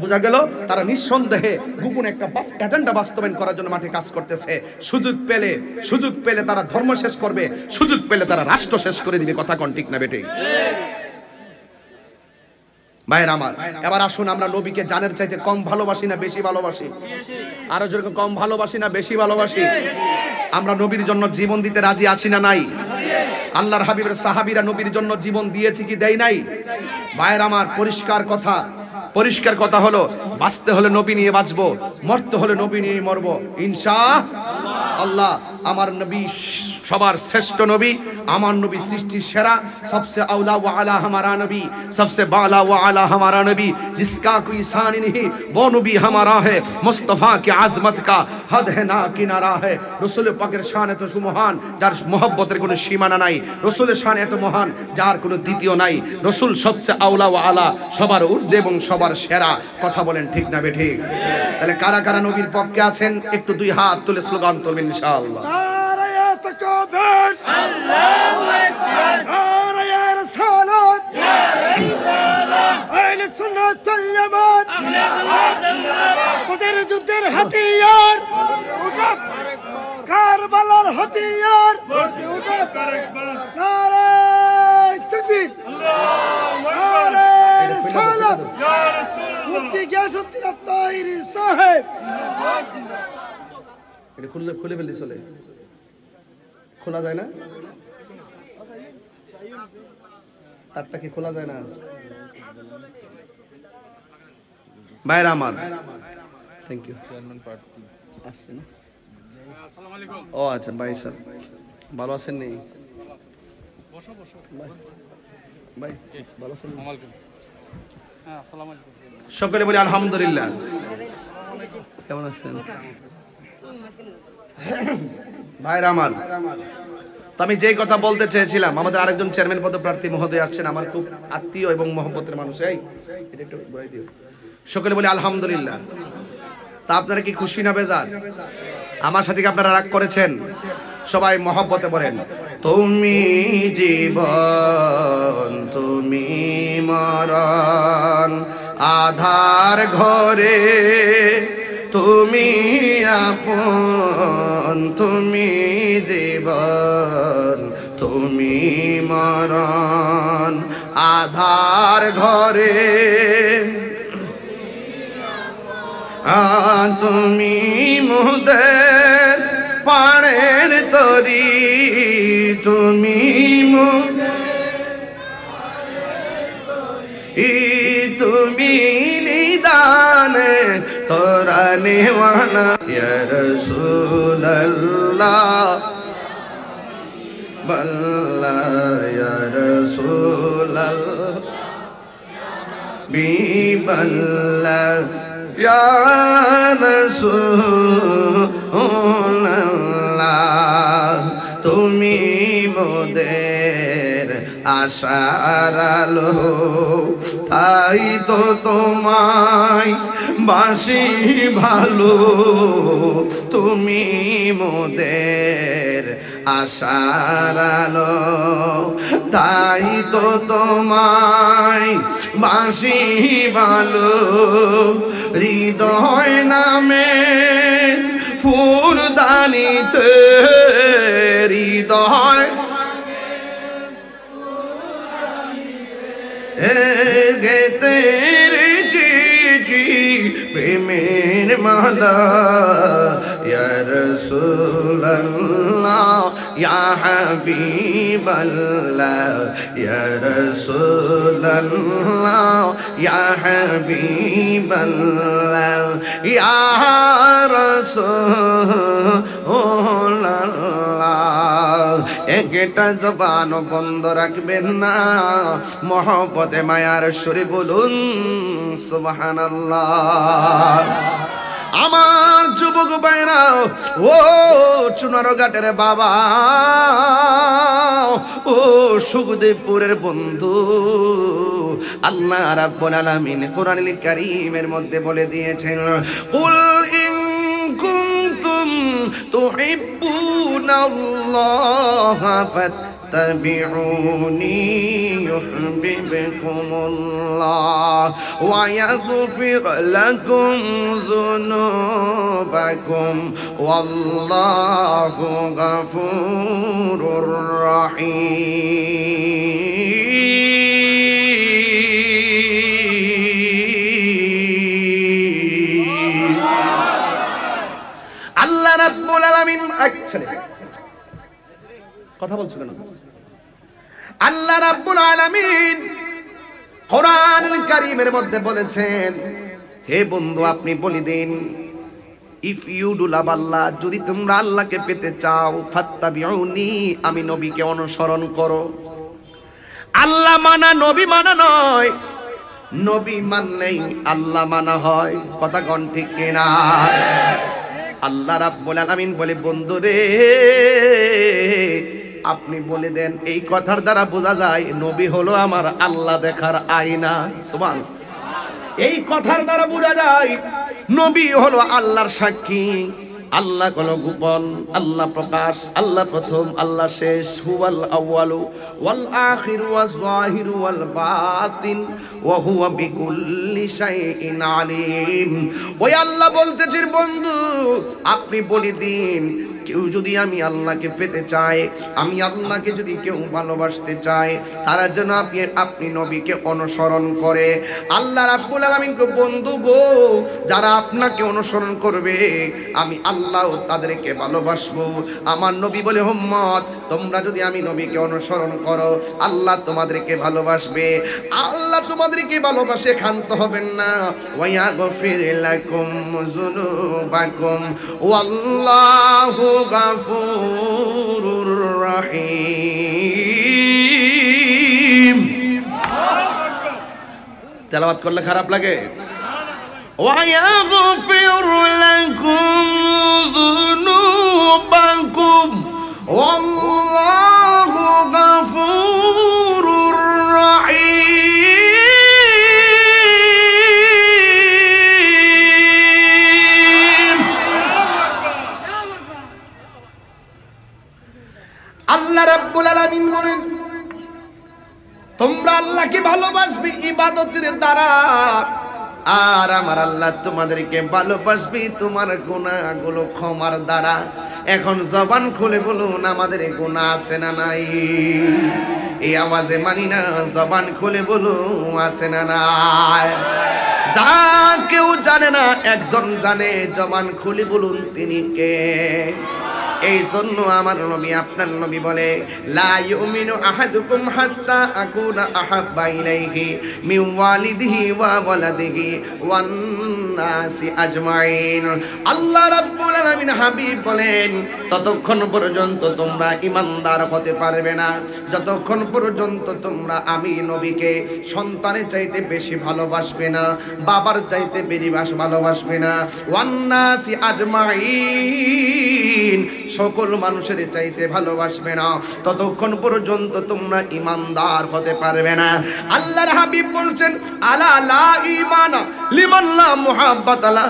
বোঝা গেল তারা নিঃসন্দেহে গোপন একটা এজেন্ডা বাস্তবায়ন করার জন্য মাঠে কাজ করতেছে। সুযোগ পেলে তারা ধর্ম শেষ করবে, সুযোগ পেলে তারা রাষ্ট্র শেষ করে দিবে। কথা কোন ঠিক না বেঠিক? ভাইয়ের আমার, এবার আসুন আমরা নবীকে জানের চাইতে কম ভালোবাসি না বেশি ভালোবাসি? আরো যেরকম কম ভালোবাসি না বেশি ভালোবাসি? আমরা নবীর জন্য জীবন দিতে রাজি আছি না নাই? আল্লাহর হাবিবের সাহাবীরা নবীর জন্য জীবন দিয়েছে কি দেয় নাই? ভাইয়ের আমার, পরিষ্কার কথা হলো, বাঁচতে হলে নবী নিয়ে বাঁচবো, মরতে হলে নবী নিয়ে মরবো ইনশাআল্লাহ। আমার নবী সবার শ্রেষ্ঠ নবী, আমার নবী সৃষ্টির সেরা, सबसे औला व आला हमारा नबी, सबसे बाला व आला हमारा नबी, जिसका कोई सानी नहीं वो नबी हमारा है, मुस्तफा की आजमत का हद है ना किनारा है। रसूल पाकेर शान এত সুমহান যার মহব্বতের কোনো সীমানা নাই, রসুলের শান এত মহান যার কোনো দ্বিতীয় নাই। রসুল সবচেয়ে আউলা ও আলা, সবার ঊর্ধ্বে এবং সবার সেরা। কথা বলেন ঠিক না বেঠিক? তাহলে কারা কারা নবীর পক্ষে আছেন একটু দুই হাত তুলে স্লোগান তুলবেন ইনশাআল্লাহ। تكبر الله أكبر نار يا رسالات يا رسالات أهل السنة الجماعة أهل السنة بدر جدر هتيار كربلاء الهتيار نار تكبير الله أكبر نار رسالات হযরত মুফতি গিয়াসউদ্দিন আত-তাহিরি সাহেব। এটা খুলে ফেললে চলে, খোলা যায় না? তারটা কি খোলা যায় না? ভাইরা আমার, থ্যাংক ইউ। আসছে না? ও আচ্ছা, ভাই স্যার ভালো আছেন? নেই ভাই ভালো আছেন? সকলে বলি আলহামদুলিল্লাহ। কেমন আছেন ভাইরা আমার? তো আমি যেই কথা বলতে চেয়েছিলাম, আমাদের আরেকজন চেয়ারম্যান পদপ্রার্থী মহোদয় আসছেন, আমার খুব আত্মীয় এবং মহব্বতের মানুষ। এই এটা একটু বলে দিও। সকলে বলি আলহামদুলিল্লাহ। তা আপনারা কি খুশি না বেজার? আমার সাথে কি আপনারা রাগ করেছেন? সবাই মহব্বতে বলেন, তুমি জীবন তুমি মরণ, আধার ঘরে তুমি আপন, তুমি জীবন তুমি মরণ, আধার ঘরে তুমি মোদের পাড়ের তরি, তুমি তুমি নিদানে তোরা নেওয়ানা ইয়া রাসূলুল্লাহ বল্লা ইয়া রাসূলুল্লাহ বিবল্লা ইয়া রাসূলুল্লাহ, তুমি মোদের আশার আলো, তাই তো তোমায় বাসি ভালো, তুমি মোদের আশার আলো, তাই তো তোমায় বাসি ভালো, হৃদয় নামে ফুলদানিতে, হৃদয় গেতে রেখেছি প্রেমের মালা, ইয়া রাসূলুল্লাহ ইয়া হাবিবাল্লাহ, ইয়া রাসূলুল্লাহ ইয়া হাবিবাল্লাহ, ইয়া রাসূলুল্লাহ। একটা জবান বন্ধ রাখবেন না, মহব্বতে মায়ার সুরে বলুন সুবহানাল্লাহ। আমার যুবক ভাইরা, ও চুনারো ঘাটের বাবা, ও সুখদেবপুরের বন্ধু, আল্লাহ রাব্বুল আলামিন কোরআনুল কারীমের মধ্যে বলে দিয়েছেন, কুল ইন কুনতুম তুহিব্বুনাল্লাহ ফাত্তাবিউনি ইউহিব্বুকুমুল্লাহ ওয়া ইয়াগফির লাকুম যুনুবাকুম ওয়াল্লাহু গফুরুর রহিম। আল্লাহ রাব্বুল আলামিন কথা বলছো কেন? আল্লাহ রাব্বুল আলামিন কোরআনুল কারীমের মধ্যে বলেছেন, হে বন্ধু আপনি বলে দিন, ইফ ইউ ডু লাভ আল্লাহ, যদি তোমরা আল্লাহকে পেতে চাও, ফাত্তাবিউনি, আমি নবীকে অনুসরণ করো। আল্লাহ মানা নবী মানা নয়, নবী মানলেই আল্লাহ মানা হয়। কথা কোন ঠিক কিনা? আল্লাহ রাব্বুল আলামিন বলে, বন্ধু রে আপনি বলে দেন, এই কথার দ্বারা বোঝা যায় নবী হলো আমার আল্লাহ দেখার আয়না। সুবহান। এই কথার দ্বারা বোঝা যায় নবী হলো আল্লাহর সাক্ষী। আল্লাহ হলো গোপন, আল্লাহ প্রকাশ, আল্লাহ প্রথম, আল্লাহ শেষ। হুয়াল আউয়ালু ওয়াল আখিরু ওয়াজ যাহিরু ওয়াল বাতিন ওয়া হুয়া বিকুল্লি শাইইন আলিম। ওই আল্লাহ বলতেছেন, বন্ধু আপনি বলে দিন কেউ যদি আমি আল্লাহকে পেতে চায়, আমি আল্লাহকে যদি কেউ ভালোবাসতে চায়, তারা যেন আপনি নবীকে অনুসরণ করে। আল্লাহ রাব্বুল আলামিন কো বন্ধু গো, যারা আপনাকে অনুসরণ করবে আমি আল্লাহ তাদেরকে ভালোবাসবো। আমার নবী বলে উম্মত তোমরা যদি আমি নবীকে অনুসরণ করো আল্লাহ তোমাদেরকে ভালোবাসবে। আল্লাহ তোমাদেরকে ভালোবাসে ক্ষান্ত হবেন না। ওয়ায়াগফির লাকুম যুনুবাকুম ওয়াল্লাহু গাফুরুর রহিম। তেলাওয়াত করলে খারাপ লাগে? ওয়ায়াগফির লাকুম যুনুবাকুম ওয়াল্লাহু গাফুরুর রহিম। আল্লাহ রাব্বুল আলামিন বলেন তোমরা আল্লাহকে ভালোবাসবে ইবাদতের দ্বারা, আর আমার আল্লাহ তোমাদেরকে ভালোবাসবে তোমার গুনাহগুলো ক্ষমার দ্বারা। এখন জবান খুলে বলুন আমাদের গুনাহ আছে না নাই? এই আওয়াজে মানি না, জবান খুলে বলুন আছে না নাই? যা কেউ জানে না একজন জানে, জবান খুলে বলুন তিনি কে? এই জন্য আমার নবী আপনার নবী বলে লা ইউমিনু আহাদুকুম হাত্তা আকুনা আহাব্বা ইলাইহি মিন ওয়ালিদিহি ওয়া ওয়ালাদিহি ওয়ান নাসি আজমাইন। আল্লাহ রাব্বুল আলামিন হাবিব বলেন ততক্ষণ পর্যন্ত তোমরা ঈমানদার হতে পারবে না যতক্ষণ পর্যন্ত তোমরা আমি নবীকে সন্তানের চাইতে বেশি ভালোবাসবে না, বাবার চাইতে বেশি ভালোবাসবে না, ওয়ান নাসি আজমাইন সকল মানুষের চাইতে ভালোবাসবে না, ততক্ষণ পর্যন্ত তোমরা ঈমানদার হতে পারবে না। আল্লাহর হাবিব বলছেন আলা লা ঈমানা লিমান লা মুহাব্বাতা লা,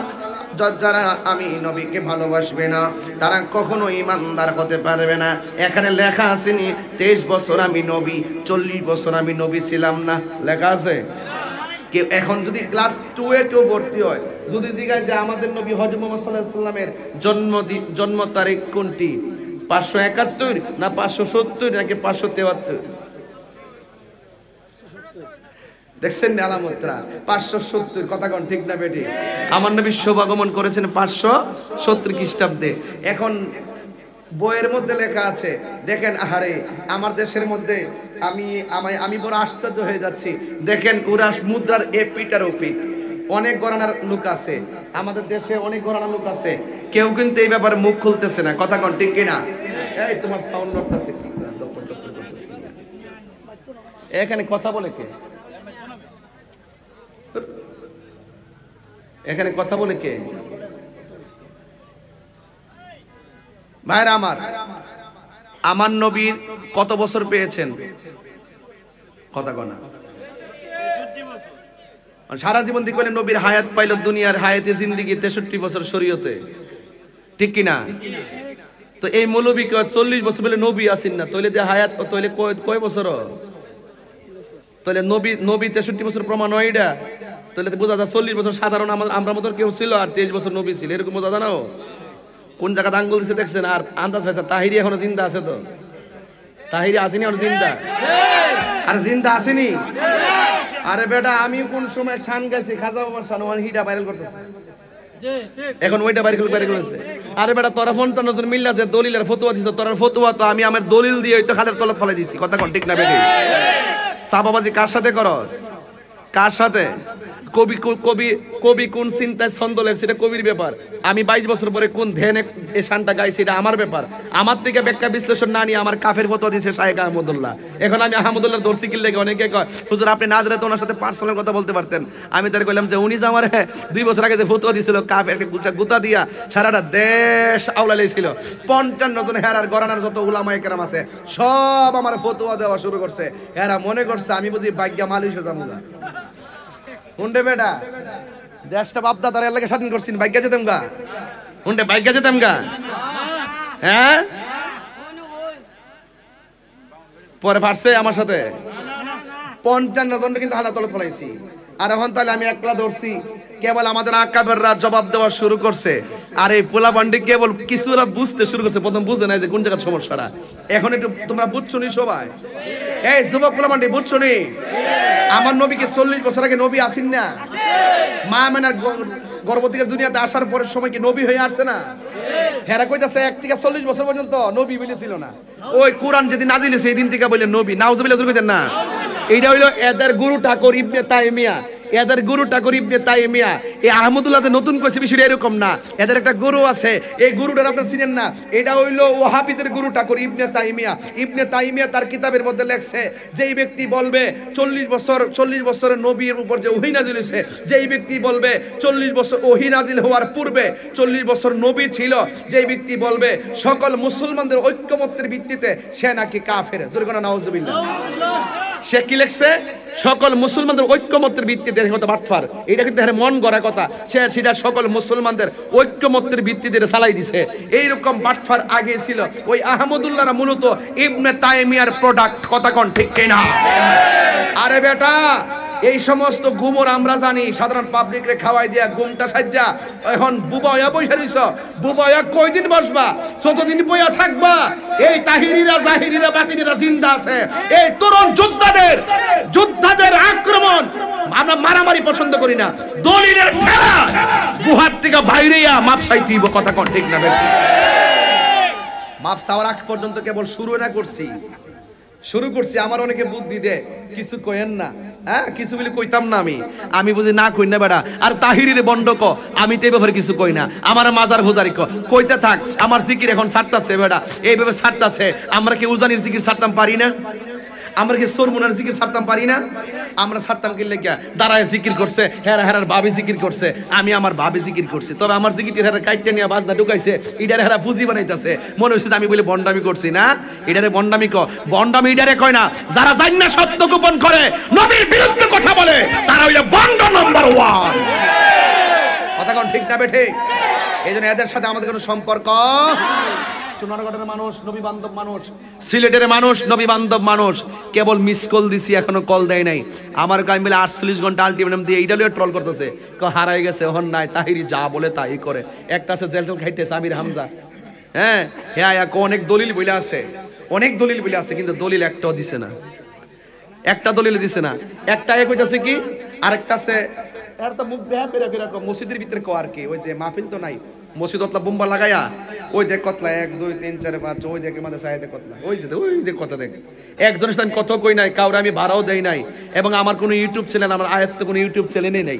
যারা আমি নবীকে ভালোবাসবে না তারা কখনো ঈমানদার হতে পারবে না। এখানে লেখা আসেনি 23 বছর আমি নবী, 40 বছর আমি নবী ছিলাম না, লেখা আছে? কেউ এখন যদি ক্লাস 2 এ কেউ ভর্তি হয়, যদি জিজ্ঞাসা যে আমাদের নবী হযরত মুহাম্মদ সাল্লাল্লাহু আলাইহি ওয়াসাল্লামের জন্ম তারিখ কোনটি, 571 না 570 নাকি 573? দেখছেন না আলামতরা? 570 কথা কোন ঠিক না বেটি? আমার নবী শুভাগমন করেছেন 570 খ্রিস্টাব্দে। এখন বইয়ের মধ্যে লেখা আছে, দেখেন আহারে আমার দেশের মধ্যে আমি বড় আশ্চর্য হয়ে যাচ্ছি। দেখেন ওরা মুদ্রার এপিটার ওপিট অনেক গণনার লোক আছে, আমাদের দেশে অনেক গণনার লোক আছে, কেউ কিন্তু এই ব্যাপারে মুখ খুলতেছে না, কথা কোন ঠিক কিনা? এই তোমার সাউন্ড নড়তেছে কি? এখানে কথা বলে কে? এখানে কথা বলে কে? ভাইরা আমার নবীর কত বছর পেয়েছেন? কথা কনা সারা জীবন দিকে নবীর হায়াত পাইল, দুনিয়ার হায়াতে জিন্দিগি 63 বছর শরীয়তে, ঠিক কিনা? তো এই মৌলবী 40 বছর বলে নবী আসেন না, তইলে যে হায়াত তইলে কয় বছর? তাহলে নবী 63 বছর প্রমাণ হয় এটা? তাহলে বোঝা যায় 40 বছর সাধারণ আমরা মতো কেউ ছিল আর 23 বছর নবী ছিল, এরকম বোঝা যায় না? কোন জায়গাতে আঙ্গুল দিচ্ছে দেখছেন? আর আন্দাজ হয়েছে তাহিরি এখনো জিন্দা আছে? তো তাহিরি আসেনি এখন জিন্দা? আর জিন্দা আসেনি? আরে বেটা আমি কোন সময় শান গাইছি, খাজা বাবার শান, ওয়ান হিটা ভাইরাল করতেছে এখন, ওইটা ভাইরাল করেছে। আরে বেটা তোরা 55 জন মিল্লা যে দলিলের ফতোয়া দিছ, তোর ফতোয়া তো আমি আমার দলিল দিয়ে ওই তো খালের তলাত ফেলে দিছি, কথা কোন ঠিক না বেটি? সাবাবাজি কার সাথে করস? কার সাথে? কবি কোন চিন্তায় ছন্দলের সেটা কবির ব্যাপার, আমি 22 বছর পরে কোন ধ্যানে এই শানটা গাইছি এটা আমার ব্যাপার। আমার থেকে ব্যাখ্যা বিশ্লেষণ না নিয়ে আমার কাফের ফতোয়া দিয়েছে শায়েখ আহমদুল্লাহ। এখন আমি আহমদুল্লাহর দর্শি কিল লেগে অনেকে কয় হুজুর আপনি না জানলে তো ওনার সাথে পার্সোনাল কথা বলতে পারতেন। আমি তার কইলাম যে উনি যে আমার 2 বছর আগে যে ফতোয়া দিয়েছিল কাফেরকে গুতা দিয়া সারাটা দেশ আওলা লেছিল, 55 জন হেরার গরানার যত উলামায়ে কেরাম আছে সব আমার ফতোয়া দেওয়া শুরু করছে। এরা মনে করছে আমি বুঝি ভাগ্যা মালিশে যামুগা। হুন্ডে বেটা দেশটা বাপদা তার এলাকা স্বাধীন করছেন, ভাগ্যা যেতাম গা? হুন্ডে ভাগ্যা যেতাম গা? হ্যাঁ পরে পারছে আমার সাথে 55 জনকে কিন্তু হালা তলত ফলাইছি। আর এখন তাহলে আমি একলা ধরছি, কেবল আমাদের আকাবেররা জবাব দেওয়া শুরু করছে, আর এই পোলাপান্ডি কেবল কিছুরা বুঝতে শুরু করছে। প্রথম বুঝে নাই যে কোন জায়গার সমস্যাটা, এখন একটু তোমরা বুঝছো নি সবাই? এই যুবক পোলাপান্ডি বুঝছো নি? আমার নবীকে 40 বছর আগে নবী আসেন না? মা মেনার গর্ভ থেকে দুনিয়াতে আসার পরের সময় কি নবী হয়ে আসছে না? হেরা কইতাছে 1 থেকে 40 বছর পর্যন্ত নবী বলেছিল না। ওই কোরআন যেদিন নাজিল হয়েছে এই দিন থেকে বলে নবী। নাউজুবিল্লাহ জোরে কইতেন না? এইটা হইলো এদের গুরু ঠাকুর ইবনে তাইমিয়া, এদের গুরু ঠাকুর ইবনে তাইমিয়া। এই আহমদুল্লাহ যে নতুন কইছে বিষয়টা এরকম না, এদের একটা গুরু আছে, এই গুরুটার আপনারা চিনেন না? এটা হইলো ওয়াহাবিদের গুরু ঠাকুর ইবনে তাইমিয়া। ইবনে তাইমিয়া তার কিতাবের মধ্যে লেখছে, যেই ব্যক্তি বলবে 40 বছরের নবীর উপর যে ওহী নাজিল হয়েছে, যেই ব্যক্তি বলবে 40 বছর ওহী নাজিল হওয়ার পূর্বে 40 বছর নবী ছিল, যেই ব্যক্তি বলবে সকল মুসলমানদের ঐক্যমত্যের ভিত্তিতে, সে নাকি কাফের। জোরে কোন নাউজুবিল্লাহ। সে কি লেখছে? সকল মুসলমানদের ঐক্যমত্যের ভিত্তিতে হতে বাটফার। এটা কিন্তু মন গড়া কথা, সে সেটা সকল মুসলমানদের ঐক্যমত্যের ভিত্তিতে চালাই দিছে। এইরকম বাটফার আগে ছিল ওই আহমদুল্লাহরা মূলত ইবনে তাইমিয়ার প্রোডাক্ট। কথা কোন ঠিক কিনা? আরে বেটা, এই সমস্ত গুমর আমরা জানি, সাধারণ পাবলিক রে খাওয়াই দিয়া গুমটা সাজ্জা এখন বুবায়া বইসা রইছ। বুবায়া কয়দিন বসবা? যতদিন বইয়া থাকবা এই তাহিরিরা জাহিরিরা বাতিনিরা জিন্দা আছে। এই তরুণ যোদ্ধাদের আক্রমণ আমরা মারামারি পছন্দ করি না, দলিলের ঠেলা গুহার থেকে বাইরেয়া মাপ চাইতেইব। কথা কোন ঠিক না? মাপ চাওয়ার আগ পর্যন্ত কেবল শুরু করছি। আমার অনেকে বুদ্ধি দে, কিছু কইেন না। হ্যাঁ, কিছু বলে কইতাম না আমি বুঝি না কই না বেড়া। আর তাহিরিরে বন্ড ক, আমি তো এই ব্যাপারে কিছু কই না। আমার মাজার হুজারি কইতে থাক, আমার জিকির এখন ছাড়তাছে বেড়া, এইভাবে ছাড়তাছে। আমরা কি উজানির জিকির ছাড়তাম পারি না? আমরা কি সরমুনার জিকির ছাড়তাম পারি না? আমরা ছাড়তাম কি লেগে? দাঁড়ায় জিকির করছে, হেরার ভাবি জিকির করছে, আমি আমার ভাবি জিকির করছি। তবে আমার জিকির হেরা কাইটটা নিয়ে বাজনা ঢুকাইছে, এটারে হেরা পুঁজি বানাইতেছে। মনে হচ্ছে আমি বলে বন্ডামি করছি না? এটারে বন্ডামি বন্ডামি এটারে কয় না যারা জান্য সত্য গোপন করে, নবীর বিরুদ্ধে কথা বলে, তারা হইলো বন্ড নাম্বার 1। কথা কোন ঠিক না বেঠে? এই জন্য এদের সাথে আমাদের কোনো সম্পর্ক। চুনারগড়ের মানুষ নবী বান্ধব মানুষ, সিলেটের মানুষ নবী বান্ধব মানুষ, কেবল মিস কল দিছি, এখনো কল দেয় নাই। আমার গায়ে মিলে 48 ঘন্টা আলটিমেটাম দিয়ে এইটা ট্রল করতেছে, হারাই গেছে হন নাই, তাহিরি যা বলে তাই করে। একটা আছে জেলটল খাইতেছে আমির হামজা। হ্যাঁ হ্যাঁ, অনেক দলিল বলে আছে, কিন্তু দলিল একটাও দিছে না, একটা দলিল দিছে না। একটা কইতাছে কি, আরেকটা আছে এর তো মুখ বেহা ফেরা মসজিদের ভিতরে কো আর কি, ওই যে মাহফিল তো নাই, মসজিদ অতলা বোম্বা লাগায়া ওই দেখ কতলা 1 2 3 4 5 ওই দেখে মাঝে সাইডে কতলা, ওই দেখ কথা দেখ। একজনের সাথে আমি কত কই নাই, কাউরে আমি ভাড়াও দেই নাই, এবং আমার কোনো ইউটিউব চ্যানেল, আমার আয়ত্তে কোনো ইউটিউব চ্যানেলই নাই,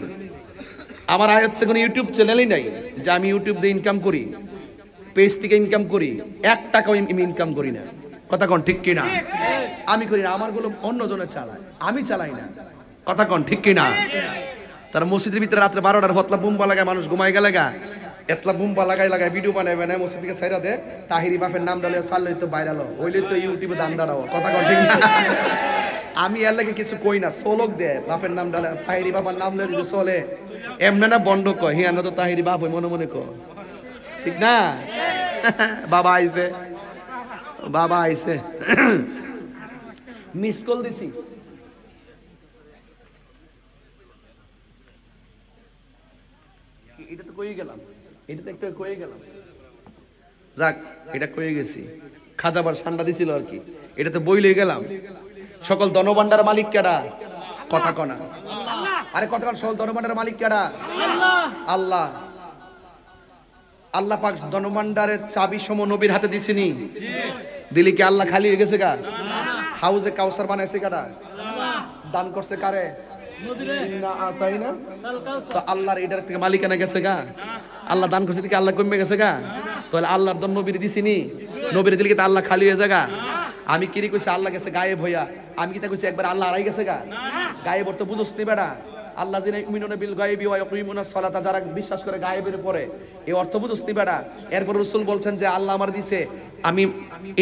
আমার আয়ত্তে কোনো ইউটিউব চ্যানেলই নাই যে আমি ইউটিউব দিয়ে ইনকাম করি, পেজ থেকে ইনকাম করি। 1 টাকাও ইনকাম করি না। কথা কোন ঠিক কিনা? আমি করি না, আমারগুলো অন্যজনের চালায়, আমি চালাই না। কথা কোন ঠিক কিনা? তারা মসজিদের ভিতরে রাত্রে 12টার ফতলা বুম্বা লাগায়, মানুষ ঘুমাই গেলে গা এতলা বুম্বা লাগাই ভিডিও বানাই মসজিদ থেকে ছাইরা দে, তাহিরি বাপের নাম ডালে সারলেই তো ভাইরাল হইলে তো ইউটিউবে দান দাঁড়াও। কথা কোন ঠিক না? আমি এর লাগে কিছু কই না, সোলক দে বাপের নাম ডালে, তাহিরি বাবার নাম লইলে যদি চলে এমনে না বন্ধ কয়, হিয়ানো তো তাহিরি বাপ হই মনে মনে কয়, ঠিক না? বাবা আইছে মিস কল দিছি। এটা তো কই গেলাম, এটা তো একটু কই গেলাম, যাক এটা কই গেছি। খাজাবার ঠান্ডা দিছিল আর কি, এটা তো বই লই গেলাম। সকল ধনভাণ্ডার মালিক কেডা? কথা কনা আরে কথা কন, সকল ধনভাণ্ডার মালিক কেডা? আল্লাহ। আল্লাহ পাক ধনভাণ্ডারের চাবি সম নবীর হাতে দিছিনি? দিলি কি আল্লাহ খালি হয়ে গেছে গা? হাউজে কাউসার বানাইছে কারা? দান করছে কারে? তো আল্লাহর এটার থেকে মালিকানা গেছে গা, আল্লাহ দান করছে থেকে আল্লাহ কমে গেছে গা। তাহলে আল্লাহর দন নবীর দিছিনি? নবীর দিলে কি আল্লাহ খালি হয়ে যাগা? আমি কিরি কইছি আল্লাহ গেছে গায়েব হইয়া, আমি কি তা কইছি একবার আল্লাহ হারাই গেছে গা? গায়েব তো বুঝছ নি বেটা, আল্লাহ যিনি ইউমিনুনা বিল গায়বি ওয়া ইয়াকুমুনাস সালাতা, যারা বিশ্বাস করে গায়েবের উপরে, এই অর্থ বুঝছ নি বেটা? এরপর রাসূল বলছেন যে আল্লাহ আমার দিছে, আমি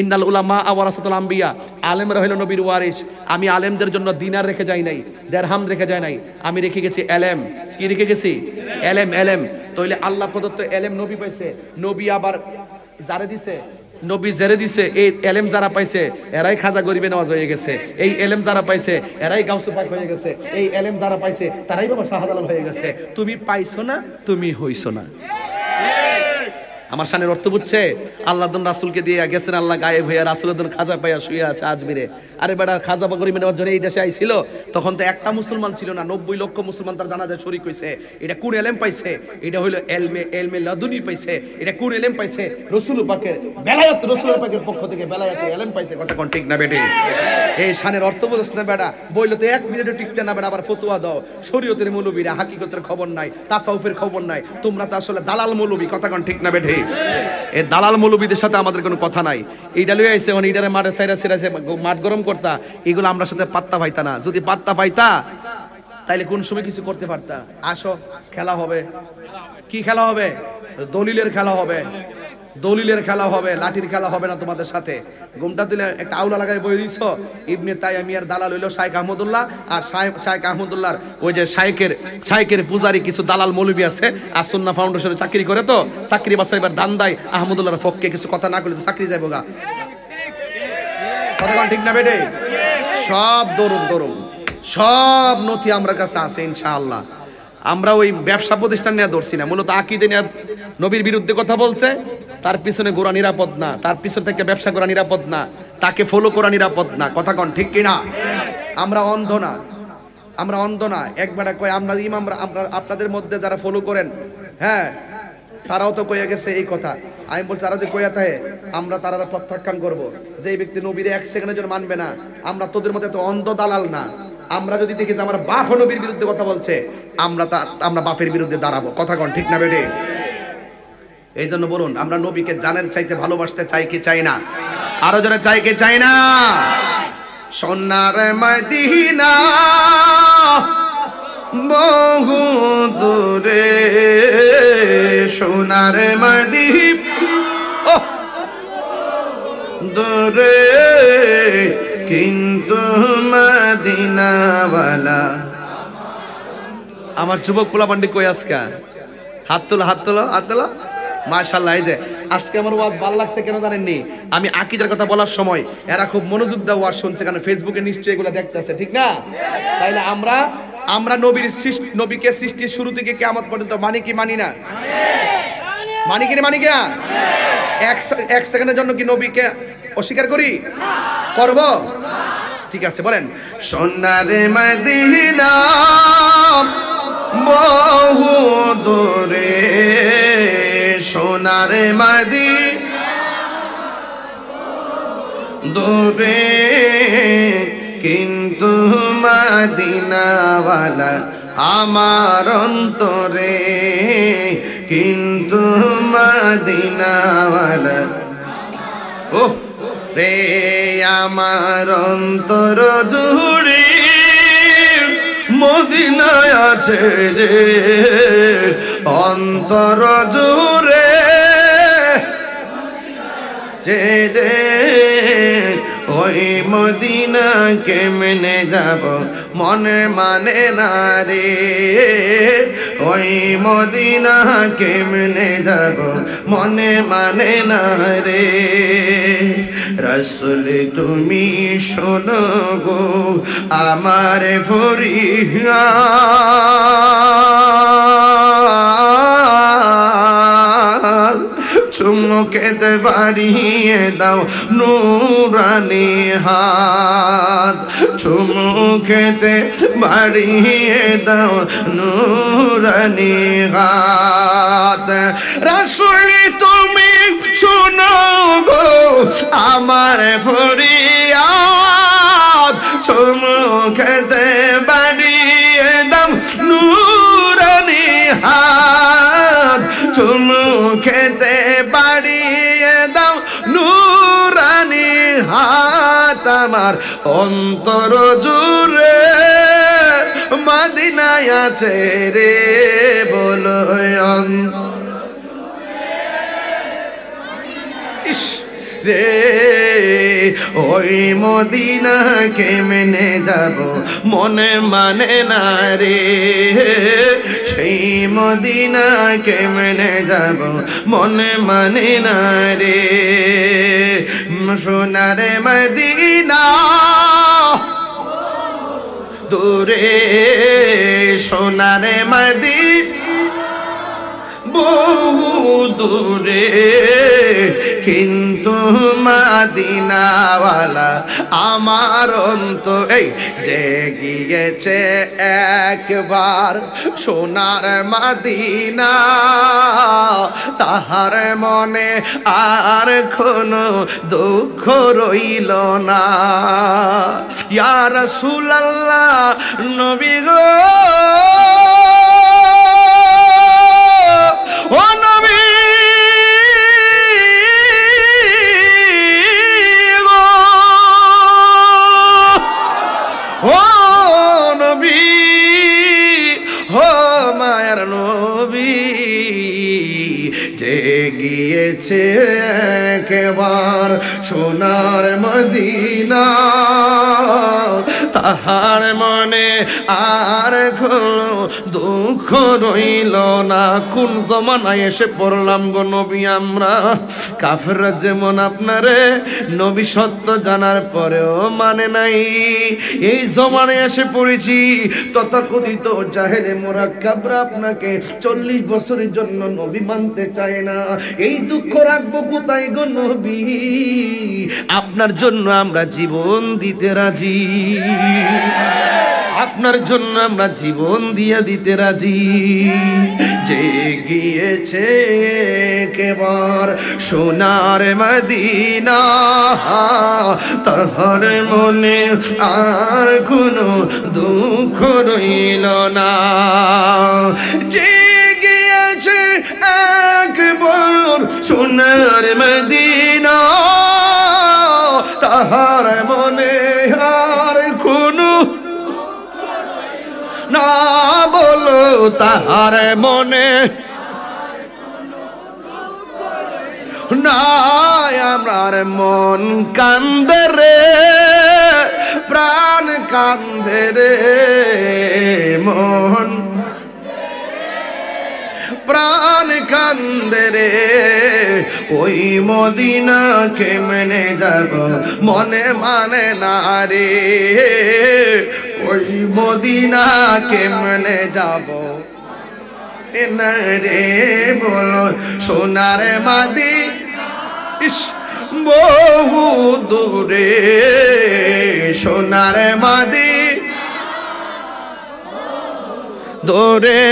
ইন্নাল উলামা ওয়ারাসাতুল আম্বিয়া, আলেমরা হলো নবীর ওয়ারিস। আমি আলেমদের জন্য দিনার রেখে যাই নাই, দিরহাম রেখে যাই নাই, আমি রেখে গেছি এলেম। কি রেখে গেছি? এলেম। তাইলে আল্লাহ প্রদত্ত এলেম নবী পাইছে, নবী আবার যারে দিছে নবী জেরে দিছে, এই এলেম যারা পাইছে এরাই খাজা গরিবে নওয়াজ হয়ে গেছে, এই এলেম যারা পাইছে এরাই গাউসে পাক হয়ে গেছে, এই এলেম যারা পাইছে তারাই বাবা শাহজালাল হয়ে গেছে। তুমি পাইছো না, তুমি হইছো না। আমার শানের অর্থ বুঝছে? আল্লাহ রাসূলকে দিয়ে গেছেন, আল্লাহ গায়েব হইয়া রাসূলের খাজা পাইয়া শুয়ে আছে আজমিরে। আরে বেটা, খাজা গরিবে নওয়াজ জন্য এই দেশে আইছিল, তখন তো একটা মুসলমান ছিল না, 90 লক্ষ মুসলমান তার জানাজায় শরীক হইছে। এটা কোন এলেম পাইছে? এটা হইলো এলমে লাদুনি পাইছে। এটা কোন এলেম পাইছে? রাসূল পাকের বেলায়েত, রাসূল পাকের পক্ষ থেকে বেলায়েতের এলেম পাইছে। কথা কোন ঠিক না বেটি? এই শানের অর্থ বুঝছ না বেটা? বইলো তো 1 মিনিটও টিকতে না বেটা, আবার ফতোয়া দাও। শরীয়তের মৌলবীরা হাকিকতের খবর নাই, তাসাউফের খবর নাই, তোমরা তো আসলে দালাল মৌলবী। কথা কোন ঠিক না বেটি? এই দালাল মৌলবীদের সাথে আমাদের কোনো কথা নাই। এইটা লইয়া আইছে মানে এইটারে মাঠে সাইরা সিরাছে মাঠ গরম করতা, এগুলো আমরা সাথে পাত্তা পাইতা না। যদি পাত্তা পাইতা তাইলে কোন সময় কিছু করতে পারতা। আসো, খেলা হবে। কি খেলা হবে? দলিলের খেলা হবে, দলিলের খেলা হবে, লাঠির খেলা হবে না তোমাদের সাথে। ঘুমটা দিলে একটা আউলা লাগাই বই দিছ, ইবনে তাইমিয়ার দালাল হইল শাইখ আহমদুল্লাহ, আর শাইখ আহমদুল্লাহর ওই যে শাইখের পূজারি কিছু দালাল মৌলবী আছে, আর সুন্নাহ ফাউন্ডেশনে চাকরি করে, তো চাকরি বাছাইবার দান দেয় আহমদুল্লাহর পক্ষে। কিছু কথা না করলে তো চাকরি যাইব গা। কথা ঠিক না বেটে? সব দরুম সব নথি আমার কাছে আছে ইনশাআল্লাহ। আমরা ওই ব্যবসা প্রতিষ্ঠান নিয়ে ধরছি না, মূলত আকীদা নিয়ে। নবীর বিরুদ্ধে কথা বলছে, তার পিছনে গোড়া নিরাপদ না, তার পিছনে থেকে ব্যবসা করা নিরাপদ না, তাকে ফলো করা নিরাপদ না। কথা কন ঠিক কিনা? আমরা অন্ধ না, আমরা অন্ধ না। একবার কয় আমরা ইমামরা, আমরা আপনাদের মধ্যে যারা ফলো করেন, হ্যাঁ তারাও তো কইয়া গেছে এই কথা। আমি বলছি তারা যে কইয়া থাকে, আমরা তারা প্রত্যাখ্যান করব। যে ব্যক্তি নবীর 1 সেকেন্ডের জন্য মানবে না, আমরা তোদের মধ্যে তো অন্ধ দালাল না। আমরা যদি দেখি যে আমার বাপ নবীর বিরুদ্ধে কথা বলছে, আমরা বাপের বিরুদ্ধে দাঁড়াবো। কথা কন ঠিক না বেটে? এই জন্য বলুন, আমরা নবীকে জানের চাইতে ভালোবাসতে চাই কি চাই না? আরো যারা চাই কি চাই না? সোনার মদিনা বহু দূরে, সোনার মদিনা দূরে, কিন্তু মদিনাওয়ালা। আমার যুবক পোলাপান্ডি কই আজকা? হাত তোলা, হাত তোলা, হাত তোলা। মাশাআল্লাহ। এই যে আজকে আমার ওয়াজ ভালো লাগছে কেন জানেননি? আমি আকীদার কথা বলার সময় এরা খুব মনোযোগ দিয়ে ওয়াজ শুনছে, কারণ ফেসবুকে নিশ্চয়ই এগুলো দেখতেছে, ঠিক না? তাইলে আমরা নবীকে সৃষ্টির শুরু থেকে কিয়ামত পর্যন্ত মানি কি মানি না? মানি কি মানি না? এক সেকেন্ডের জন্য কি নবীকে অস্বীকার করি? করব? ঠিক আছে, বলেন সোনার মদিনা বহু দূরে, সোনার মদিনা দূরে, কিন্তু মদিনাওয়ালা আমার অন্তরে, কিন্তু মদিনাওয়ালা ও রে আমার অন্তর জুড়ে মদিনায় আছে রে, অন্তর জুড়ে রে। ওই মদিনা কেমনে যাব মনে মানে না রে, ওই মদিনা কেমনে যাব মনে মানে না রে। রাসূল তুমি শোনো গো আমার ফরিয়াদ, চুমুকেতে বাড়িয়ে দাও নূরানি হাত, চুমুকেতে বাড়িয়ে দাও নূরানি হাত। রাসূল তুমি শোনো গো আমার ফরিয়াদ, চুমুকেতে বাড়িয়ে দাও নূরানি হাত, চুমুকেতে বাড়িয়ে দাও নূরানি হাত। আমার অন্তর জুড়ে মদিনায় আছে রে, বলো ইস রে। ওই মদিনা কেমনে যাব মনে মানে না রে, সেই মদিনা কেমনে যাব মনে মানে না রে। সোনার মদিনা দূরে সোনার মদিনা বহু দূরে কিন্তু মদিনাওয়ালা আমার অন্তর এই যে গিয়েছে একবার সোনার মদিনা তাহার মনে আর কোনো দুঃখ রইল না ইয়া রাসূলুল্লাহ নবী গো ও নবী গো ও নবী ও মায়ার নবী যে গিয়েছে একবার সোনার মদিনা তাহার মনে আর কোনো দুঃখ রইল না। কোন জমানায় এসে পড়লাম গো নবী আমরা? কাফেররা যেমন আপনারে নবী সত্য জানার পরেও মানে নাই, এই জমানায় এসে পড়েছি তথাকথিত জাহেলে মুরাক্কাবরা আপনাকে 40 বছরের জন্য নবী মানতে চায় না। এই দুঃখ রাখবো কোথায় গো নবী? আপনার জন্য আমরা জীবন দিতে রাজি, আপনার জন্য আমরা জীবন দিয়ে দিতে রাজি। যে গিয়েছে কেবর সোনার মদিনা তাহার মনে আর কোনো দুঃখ রইল না। যে গিয়েছে একবার সোনার মদিনা তাহার মনে আর কোনো না বলো তাহার মনে না আমার মন কান্দে রে প্রাণ কান্দে রে মন প্রাণ কান্দে রে ওই মদিনা কেমনে যাব মনে মানে না রে ওই মদিনা কেমনে যাব না রে বলো সোনার মাদি ইস বহু দূরে সোনার মাদি দূরে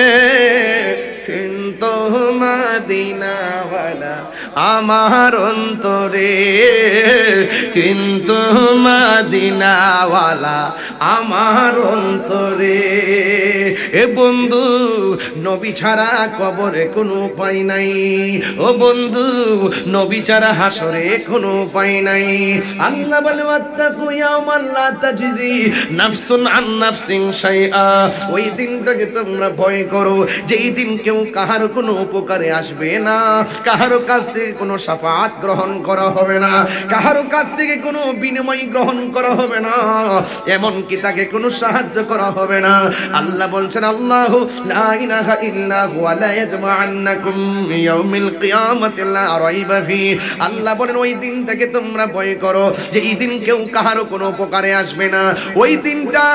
কিন্তু মদিনাওয়ালা আমার অন্তরে কিন্তু মদিনাওয়ালা আমার অন্তরে। এ বন্ধু নবী ছাড়া কবরে কোনো উপায় নাই, ও বন্ধু নবী ছাড়া হাসরে কোনো উপায় নাই। আল্লাহ বলে ওয়াত্তাকু ইয়াওমান লা তাজজি নাফসুন আন নাফসিন শাইআ, ওই দিনটাকে তোমরা ভয় করো যেই দিন কেউ কাহার কোনো উপকারে আসবে না, কাহার কাছ থেকে কোনো শাফাআত গ্রহণ করা হবে না, কাহার কাছ থেকে কোনো বিনিময় গ্রহণ করা হবে না, এমন কি তাকে কোনো সাহায্য করা হবে না। আল্লাহ বলছেন আল্লাহু লা ইলাহা ইল্লা হুয়া লা ইয়াজমাআন্নাকুম ইয়াউমিল কিয়ামাতি লা রাইবা ফি। আল্লাহ বলেন ওই দিনটাকে তোমরা ভয় করো যেই দিন কেউ কাহার কোনো উপকারে আসবে না, ওই দিনটা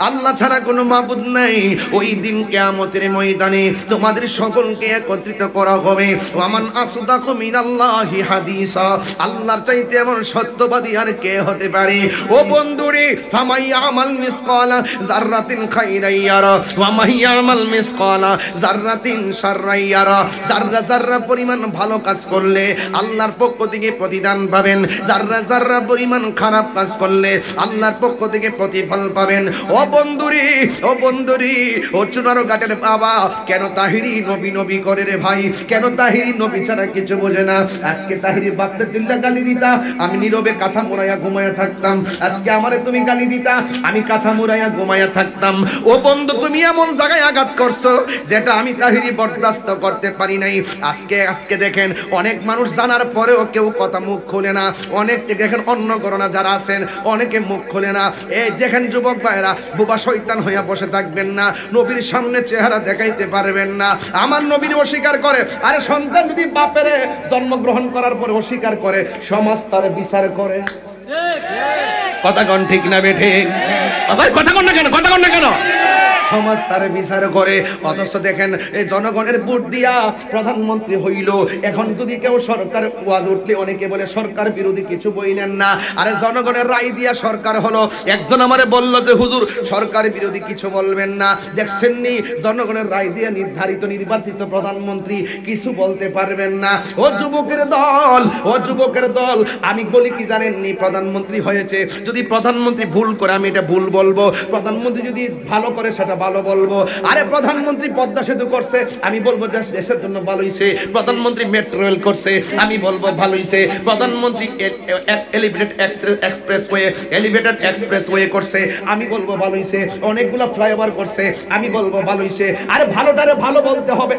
আল্লাহ ছাড়া কোনো মাবুদ নাই, ওই দিন কিয়ামতের ময়দানে তোমাদের সকলকে একত্রিত করা হবে। ওয়ামান আসদাকু মিনাল্লাহি হাদিসা, আল্লাহর চাইতে এমন সত্যবাদী আর কে হতে পারে? ও বন্ধুরে ফামাই আমাল মিসকালা যাররাতিন খাইরান ইয়ারা ওয়া মাইয়ামাল মিসকালা যাররাতিন শাররান ইয়ারা। যাররা যাররা পরিমাণ ভালো কাজ করলে আল্লাহর পক্ষ থেকে প্রতিদান পাবেন, যাররা যাররা পরিমাণ খারাপ কাজ করলে আল্লাহর পক্ষ থেকে প্রতিফল পাবেন। ও বন্ধুরে ও বন্ধুরে ও চুনারো ঘাটের বাবা, কেন তাহিরি নবী নবী করে রে ভাই? কেন তাহিরি নবী ছাড়া কিছু বোঝে না? আজকে তাহিরি বাপটা দিল্লা গালি দিতা, আমি নীরবে কাঁথা মোড়াইয়া ঘুমাইয়া থাকতাম। আজকে আমারে তুমি গালি দিতা, আমি কাঁথা মুড়াইয়া ঘুমাইয়া থাকতাম। ও বন্ধু, তুমি এমন জায়গায় আঘাত করছো যেটা আমি তাহিরি বরদাস্ত করতে পারি নাই। আজকে দেখেন অনেক মানুষ জানার পরেও কেউ কথা মুখ খোলে না। অনেক দেখেন অন্য করোনা যারা আছেন অনেকে মুখ খোলে না। এই দেখেন যুবক ভাইরা, বোবা শয়তান হইয়া বসে থাকবেন না, নবীর সামনে চেহারা দেখাইতে পারবেন না। আমার নবীর অস্বীকার করে। আরে সন্তান যদি বাপের জন্মগ্রহণ করার পরে অস্বীকার করে, সমাজ তার বিচার করে। কথা কোন ঠিক না বেঠে? কথা কোন না কেন? কথা কোন না কেন? সমাজ তার বিচার করে। অথচ দেখেন এই জনগণের ভোট দিয়া প্রধানমন্ত্রী হইল। এখন যদি কেউ সরকার ওয়াজ উঠলে অনেকে বলে সরকার বিরোধী কিছু বইলেন না। আরে জনগণের রায় দিয়া সরকার হলো। একজন আমারে বলল যে হুজুর সরকার বিরোধী কিছু বলবেন না। দেখছেন নি জনগণের রায় দিয়ে নির্ধারিত নির্বাচিত প্রধানমন্ত্রী, কিছু বলতে পারবেন না। ও যুবকের দল, ও যুবকের দল, আমি বলি কি জানেন নি, প্রধানমন্ত্রী হয়েছে, যদি প্রধানমন্ত্রী ভুল করে আমি এটা ভুল বলবো, প্রধানমন্ত্রী যদি ভালো করে সেটা ভালো বলবো। আরে প্রধানমন্ত্রী পদ্মা সেতু করছে, আমি বলবো দেশের জন্য ভালো হইছে। প্রধানমন্ত্রী মেট্রো রেল করছে, আমি বলবো ভালো হইছে। প্রধানমন্ত্রী এলিভেটেড এক্সপ্রেসওয়ে করছে, আমি বলবো ভালো হইছে। অনেকগুলো ফ্লাইওভার করছে, আমি বলবো ভালো হইছে। আরে ভালোটারে ভালো বলতে হবে।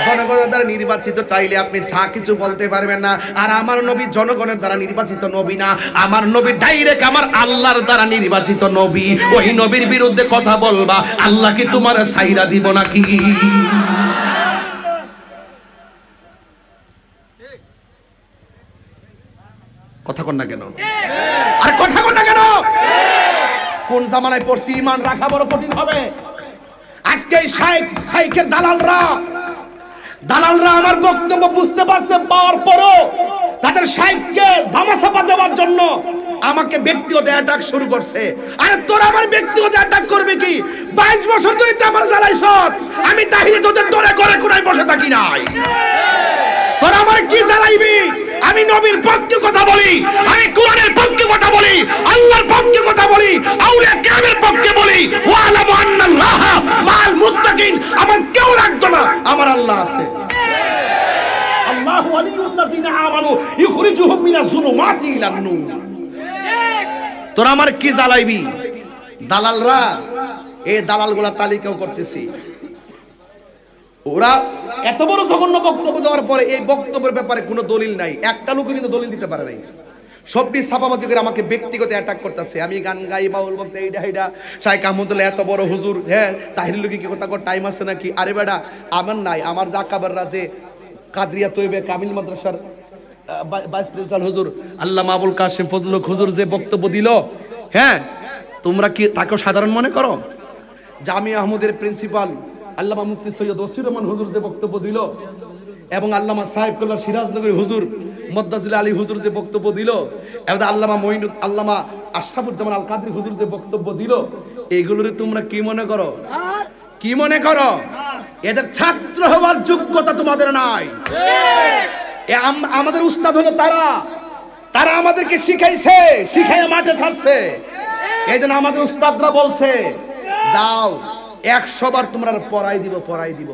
জনগণের দ্বারা নির্বাচিত চাইলে আপনি যা কিছু বলতে পারবেন না। আর আমার নবী জনগণের দ্বারা নির্বাচিত নবী না, আমার নবী ডাইরেক্ট আমার আল্লাহর দ্বারা নির্বাচিত নবী। ওই নবীর বিরুদ্ধে কথা বলবা, আল্লাহ কি তোমার সাইরা দিব নাকি? কথা কন না কেন? আর কথা কন না কেন? কোন জামানায় পড়ছি? ঈমান রাখা বড় কঠিন হবে। আজকে এই শাইখের দালালরা আমার বক্তব্য বুঝতে পারছে, পাওয়ার পরও তাদের শাইখকে ধামাচাপা দেওয়ার জন্য আমাকে ব্যক্তিগত অ্যাটাক শুরু করছে। আরে তোরা আমার ব্যক্তিগত অ্যাটাক করবে কি? 22 বছর ধরে তো আমার জ্বালাইছ। আমি তাহিরি তোদের দরে করে কোনায় বসে থাকি নাই। তোরা আমার কি জ্বালাইবি? আমি নবীর পক্ষে কথা বলি, আমি কোরআনের পক্ষে কথা বলি, আল্লাহর পক্ষে কথা বলি, আউলিয়া কিরামের পক্ষে বলি। ওয়ালামু আন্নাল্লাহ মাল মুত্তাকিন। আমার কেউ রাখতো না, আমার আল্লাহ আছে। আল্লাহু ওয়ালিয়ুল্লাযিনা আমানু ইখরিজুহুম মিনাজ যুলুমাতি ইলান নূর। তোরা আমার কি জ্বালাইবি? দালালরা, এই দালালগুলা তালিকাও করতেছি। ওরা এত বড় জঘন্য বক্তব্য দেওয়ার পরে এই বক্তব্যের ব্যাপারে কোনো দলিল নাই, একটা লোকও কিন্তু দলিল দিতে পারে নাই। সবটি ছাপাবাজি করে আমাকে ব্যক্তিগত অ্যাটাক করতেছে। আমি গান গাই, বাউল বলতে এইটা এইটা, শাইখ আহমদুল্লাহ এত বড় হুজুর, হ্যাঁ তাহির লোকে কি কথা কর টাইম আছে নাকি? আরে বেটা আমার নাই, আমার জাকাবাররা যে কাদরিয়া তৈবে কামিল মাদ্রাসার ভাইস প্রিন্সিপাল হুজুর আল্লামা আবুল কাসেম ফজলুল হক হুজুর যে বক্তব্য দিল, হ্যাঁ তোমরা কি তাকেও সাধারণ মনে করো? জামিয়া আহমদের প্রিন্সিপাল আল্লামা মুফতি সৈয়দ ওসির রহমান হুজুর যে বক্তব্য দিল, এবং আল্লামা সাহেবুল্লাহ সিরাজনগরী হুজুর মদ্দাজুল আলী হুজুর যে বক্তব্য দিল, এবং আল্লামা আশরাফুজ্জামান আল কাদরি হুজুর যে বক্তব্য দিল, এগুলোরে তোমরা কি মনে করো? কি মনে করো? এদের ছাত্র হওয়ার যোগ্যতা তোমাদের নাই। আমাদের উস্তাদ হলো তারা আমাদেরকে শিখাইছে, শিখাইয়া মাঠে ছাড়ছে। এই জন্য আমাদের উস্তাদরা বলছে যাও 100 বার তোমরা পড়াই দিব।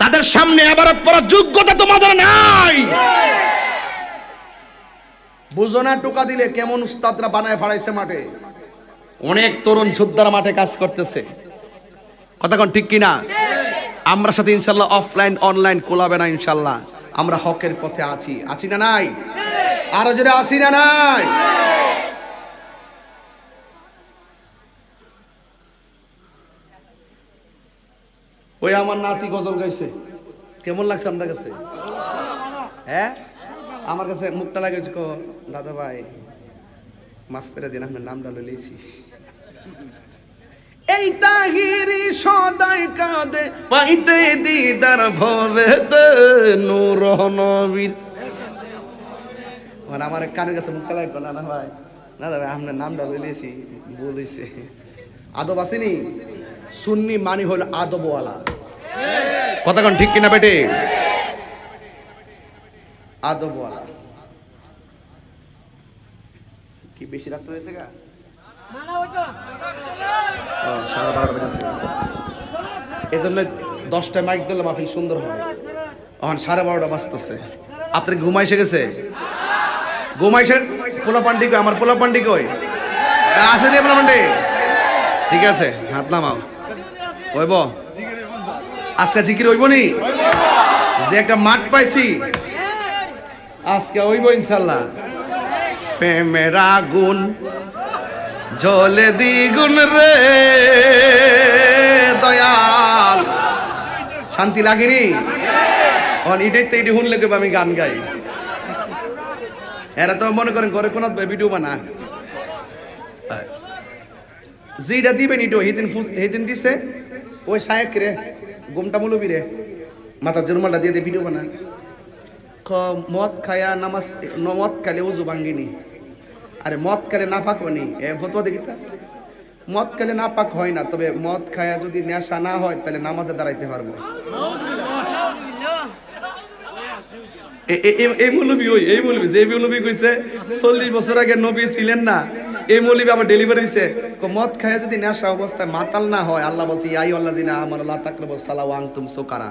তাদের সামনে আবারত পড়ার যোগ্যতা তোমাদের নাই। বুঝো না টোকা দিলে কেমন উস্তাদরা বানায় ফাড়াইছে মাঠে। অনেক তরুণ যোদ্ধারা মাঠে কাজ করতেছে। কথা কোন ঠিক কিনা? আমরা সাথে ইনশাল্লাহ অফলাইন অনলাইন কোলাবে না ইনশাল্লাহ। আমরা হকের পথে আছি না নাই? আরো জোরে আছি না নাই? ওই আমার নাতি গজল গাইছে, কেমন লাগছে আপনার কাছে? হ্যাঁ আমার কাছে মুখটা লাগাইছে, দাদা ভাই মাফ করে দিন, আপনার নামটা লইছি। এই তাহিরি সদাই কাঁদে পাইতে দিদার ভবেতে নূর নবীর। মানে আমার কানের কাছে মুখটা লাগাইতো না ভাই, দাদা ভাই আপনার নামটা লইছি, বলেছে। আদব আসেনি? সুন্নি মানি হল আদবওয়ালা। কথা কোন ঠিক কিনা বেটে? আদবওয়ালা। কি বেশি রাত হয়েছে গা? এই জন্য 10টায় মাইক দিলে মাহফিল সুন্দর হবে। এখন 12:30 বাজতেছে। আপনার ঘুমাইছে গেছে? ঘুমাইছে? পোলা পান্ডি কই? আমার পোলা পান্ডি কই? আছে ডেভেলপমেন্টে? ঠিক আছে, হাত নামাও। হইব আজকে জিকির হইব নি? যে একটা মাঠ পাইছি আজকে হইব ইনশাল্লাহ। প্রেমের আগুন জ্বলে দ্বিগুণ রে দয়াল, শান্তি লাগেনি? এটাই তো এটি শুনলে আমি গান গাই। এরা তো মনে করেন ঘরে কোনো ভিডিও বানা, যেটা দিবেন ইটো সেদিন দিছে ওই সাহেক রে গোমটা মৌলবি রে মাথার জরুমালটা দিয়ে দিয়ে ভিডিও বানা। মদ খায়া নামাজ, মদ খালে উজু ভাঙ্গিনি। আরে মদ খালে নাফাক হয়নি, এ ফতোয়া দেখি তা। মদ খালে নাপাক হয় না, তবে মদ খায়া যদি নেশা না হয় তাহলে নামাজে দাঁড়াইতে পারবো। এই মৌলবি এই মৌলবি যে মৌলবি কইছে 40 বছর আগে নবী ছিলেন না, এই মৌলবি আবার ডেলিভারি দিছে। মদ খায়া যদি নেশা অবস্থায় মাতাল না হয়, আল্লাহ বলছে ইয়া আইয়ুহাল্লাযিনা আমানু লা তাকরাবুস সালাহ ওয়া আনতুম সুকারা।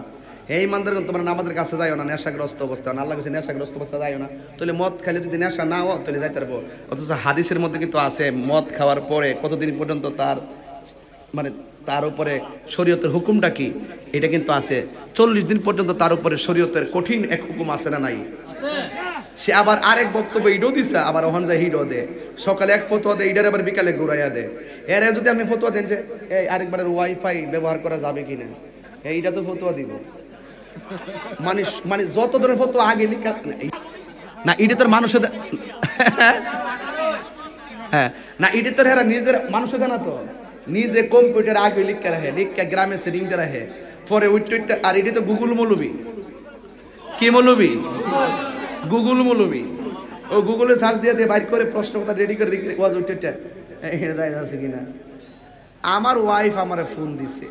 হে ইমানদারগণ, তোমরা নামাজের কাছে যাইও না নেশাগ্রস্ত অবস্থায়। আল্লাহ বলছে নেশাগ্রস্ত অবস্থায় যাইও না। তাহলে মদ খাইলে যদি নেশা না হয় তাহলে যাইতে পারবো। অথচ হাদিসের মধ্যে কিন্তু আছে মদ খাওয়ার পরে কতদিন পর্যন্ত তার মানে তার উপরে শরীয়তের হুকুমটা কি, এটা কিন্তু আছে। 40 দিন পর্যন্ত তার উপরে শরীয়তের কঠিন এক হুকুম আছে না নাই? সে আবার আরেক বক্তব্য ইডো দিছে, আবার ওখান যায় হিডো দে। সকালে এক ফতোয়া দে, ইডার আবার বিকালে ঘুরাইয়া দে। এর যদি আপনি ফতোয়া দেন যে এই আরেকবারের ওয়াইফাই ব্যবহার করা যাবে কিনা, এইটা তো ফতোয়া দিব। মানে যত ধরনের ফতোয়া আগে লিখা না, এটা তোর মানুষের হ্যাঁ না, এটা তোর হেরা নিজের মানুষের না, তো নিজে কম্পিউটার আগে লিখে রাখে, লিখে গ্রামে সেটিং দিয়ে রাখে, পরে উইটটা। আর এটি তো গুগল মৌলবি। কি মৌলবি? গুগল মৌলবি। ও গুগলে সার্চ দিয়ে দিয়ে বাইর করে প্রশ্ন কথা রেডি করে ওয়াজ উইটটা যায় আছে কিনা। আমার ওয়াইফ আমারে ফোন দিছে,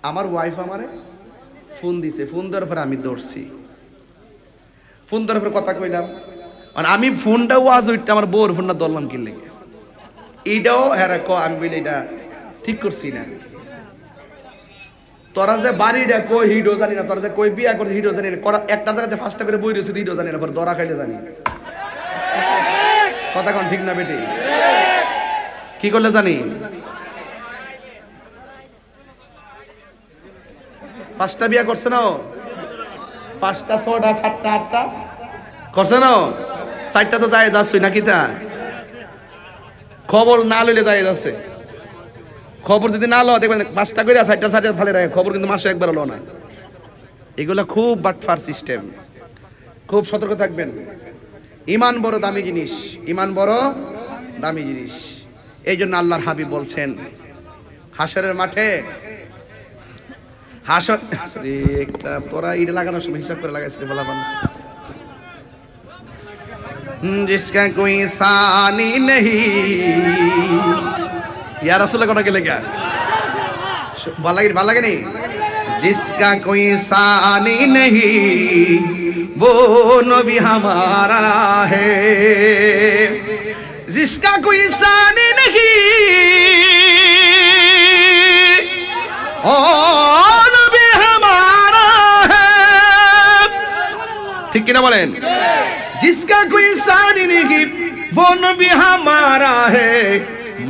আমার ওয়াইফ আমারে ফোন দিছে। ফোন দেওয়ার পরে আমি দৌড়ছি, ফোন দেওয়ার পরে কথা কইলাম। মানে আমি ফোনটা ওয়াজ উইটটা আমার বউর ফোনটা ধরলাম কি লেগে, এইটাও হ্যাঁ আমি বলি এটা ঠিক করছি না। তোরা যে বাড়িটা কই হিডো জানি না, তোরা যে কই বিয়া করছে হিডো জানি না, একটা জায়গায় 5টা করে বই রয়েছে হিডো জানি না, পরে দরা খাইলে জানি। কথা কোন ঠিক না বেটি? কি করলে জানি? 5টা বিয়া করছে না, 5টা 6টা 7টা 8টা করছে না, 4টা তো যায় যাচ্ছই নাকি? তা খবর না লইলে যায় যাচ্ছে। খবর যদি না লো দেখবেন 5টা করে 4টা 4টা ফালে রাখে খবর, কিন্তু মাসে একবার লো না। এগুলা খুব বাটফার সিস্টেম, খুব সতর্ক থাকবেন। ইমান বড় দামি জিনিস, ইমান বড় দামি জিনিস। এই জন্য আল্লাহর হাবিব বলছেন হাসরের মাঠে, হাসর একটা তোরা ইট লাগানোর সময় হিসাব করে লাগাইছিস বলাবান, जिसका कोई सानी नहीं या रसूल को ना के लेगा बाला के नहीं, जिसका कोई सानी नहीं वो नबी हमारा है, जिसका कोई सानी नहीं ओ नबी हमारा है। ठीक किना बोलें? जिसका कोई सानी नहीं वो नबी हमारा है,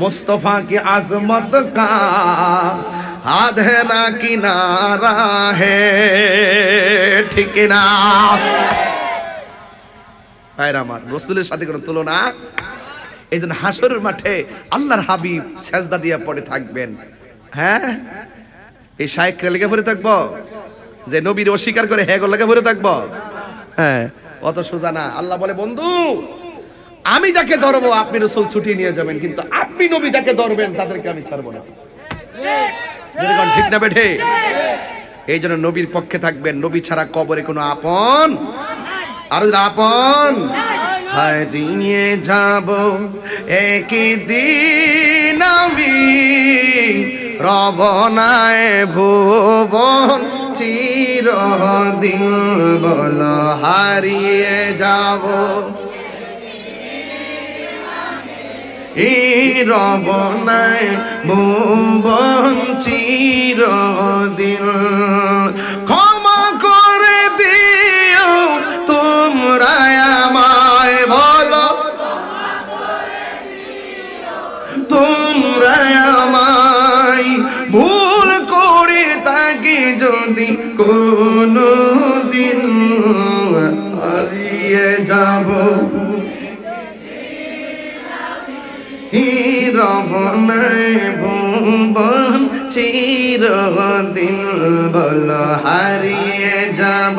मुस्तफा की आजमत का हाथ है ना किनारा है। ठीक ना? আমার রাসূলের সাথে কোনো তুলনা। এই জন্য হাসরের মাঠে আল্লাহর হাবিব সেজদা দিয়ে পড়ে থাকবেন। হ্যাঁ, এই শায়েখরা লেগে পড়ে থাকবো যে নবীর অস্বীকার করে হ্যাঁ লেগে পড়ে থাকবো? হ্যাঁ, অত সোজা না। আল্লাহ বলে বন্ধু আমি যাকে ধরবো আপনি রাসূল ছুটিয়ে নিয়ে যাবেন, কিন্তু আপনি নবী যাকে ধরবেন তাদেরকে আমি ছাড়বো না। ঠিক না বেঠে? এই জন্য নবীর পক্ষে থাকবেন। নবী ছাড়া কবরে কোনো আপন আর আপন হারিয়ে যাব একদিন আমি, রবনায় ভুবন চিরদিন বলো হারিয়ে যাব এই রবনায় ভুবন চিরদিন। ক্ষমা করে দিও তোমরা আমায়, বলো যদি কোনো দিন হারিয়ে যাব রবনায় ভুবন চিরদিন বলো হারিয়ে যাব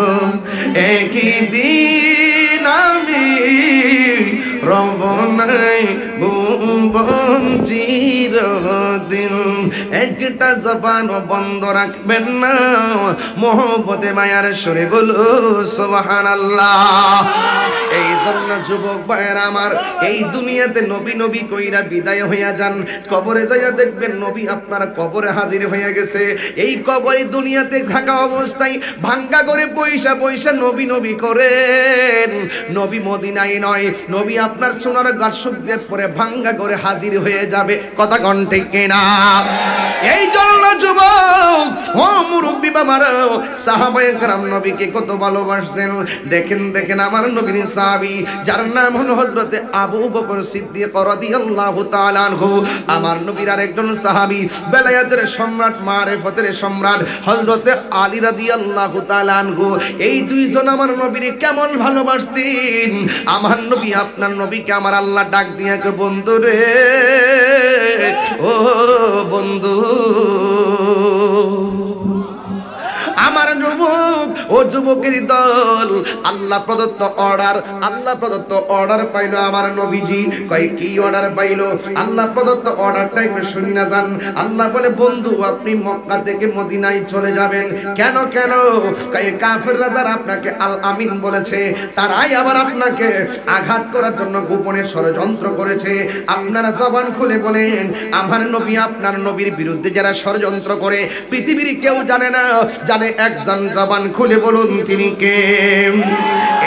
একদিন আমি রবনায় ভুবন চিরদিন। একটা জবান বন্ধ রাখবেন না, মোহব্বতে মায়ার সুরে বলো সুবহানাল্লাহ। এই জন্য যুবক ভাইয়েরা আমার, এই দুনিয়াতে নবী নবী কইরা বিদায় হইয়া যান, কবরে যাইয়া দেখবেন নবী আপনার কবরে হাজির হয়ে গেছে। এই কবরে দুনিয়াতে থাকা অবস্থায় ভাঙ্গা করে পয়সা পয়সা নবী নবী করেন, নবী মদিনায় নয়, নবী আপনার সোনার গাছুক দিয়ে পরে ভাঙ্গা করে হাজির হয়ে যাবে। কথা কোন ঠিক কিনা? এই জন্য যুবক ও মুরব্বী বাবারা, সাহাবায়ে কেরাম নবীকে কত ভালোবাসতেন। দেখেন দেখেন আমার নবীর সাহাবী যার নাম হলো হযরতে আবু বকর সিদ্দিক রাদিয়াল্লাহু তাআলা আনহু, আমার নবীর আরেকজন সাহাবী বেলায়েতের সম্রাট মারিফতের সম্রাট হযরতে আলী রাদিয়াল্লাহু তাআলা আনহু। এই দুইজন আমার নবীর কেমন ভালোবাসতেন। আমার নবী আপনার নবীকে আমার আল্লাহ ডাক দিয়া কে বন্ধু রে, ও বন্ধু। আমার যুবক ও যুবকের দল, আল্লাহ প্রদত্ত অর্ডার পাইলো আমার নবীজি। কয় কি অর্ডার পাইলো? আল্লাহ প্রদত্ত অর্ডারটা একটু শুনে যান। আল্লাহ বলে বন্ধু আপনি মক্কা থেকে মদিনায় চলে যাবেন। কেন কেন? কয় কাফেররা যারা আপনাকে আল আমিন বলেছে, তারাই আবার আপনাকে আঘাত করার জন্য গোপনে ষড়যন্ত্র করেছে। আপনারা জবান খুলে বলেন আমার নবী আপনার নবীর বিরুদ্ধে যারা ষড়যন্ত্র করে পৃথিবীর কেউ জানে না, জানে একজন, জবান খুলে বলুন তিনি কে?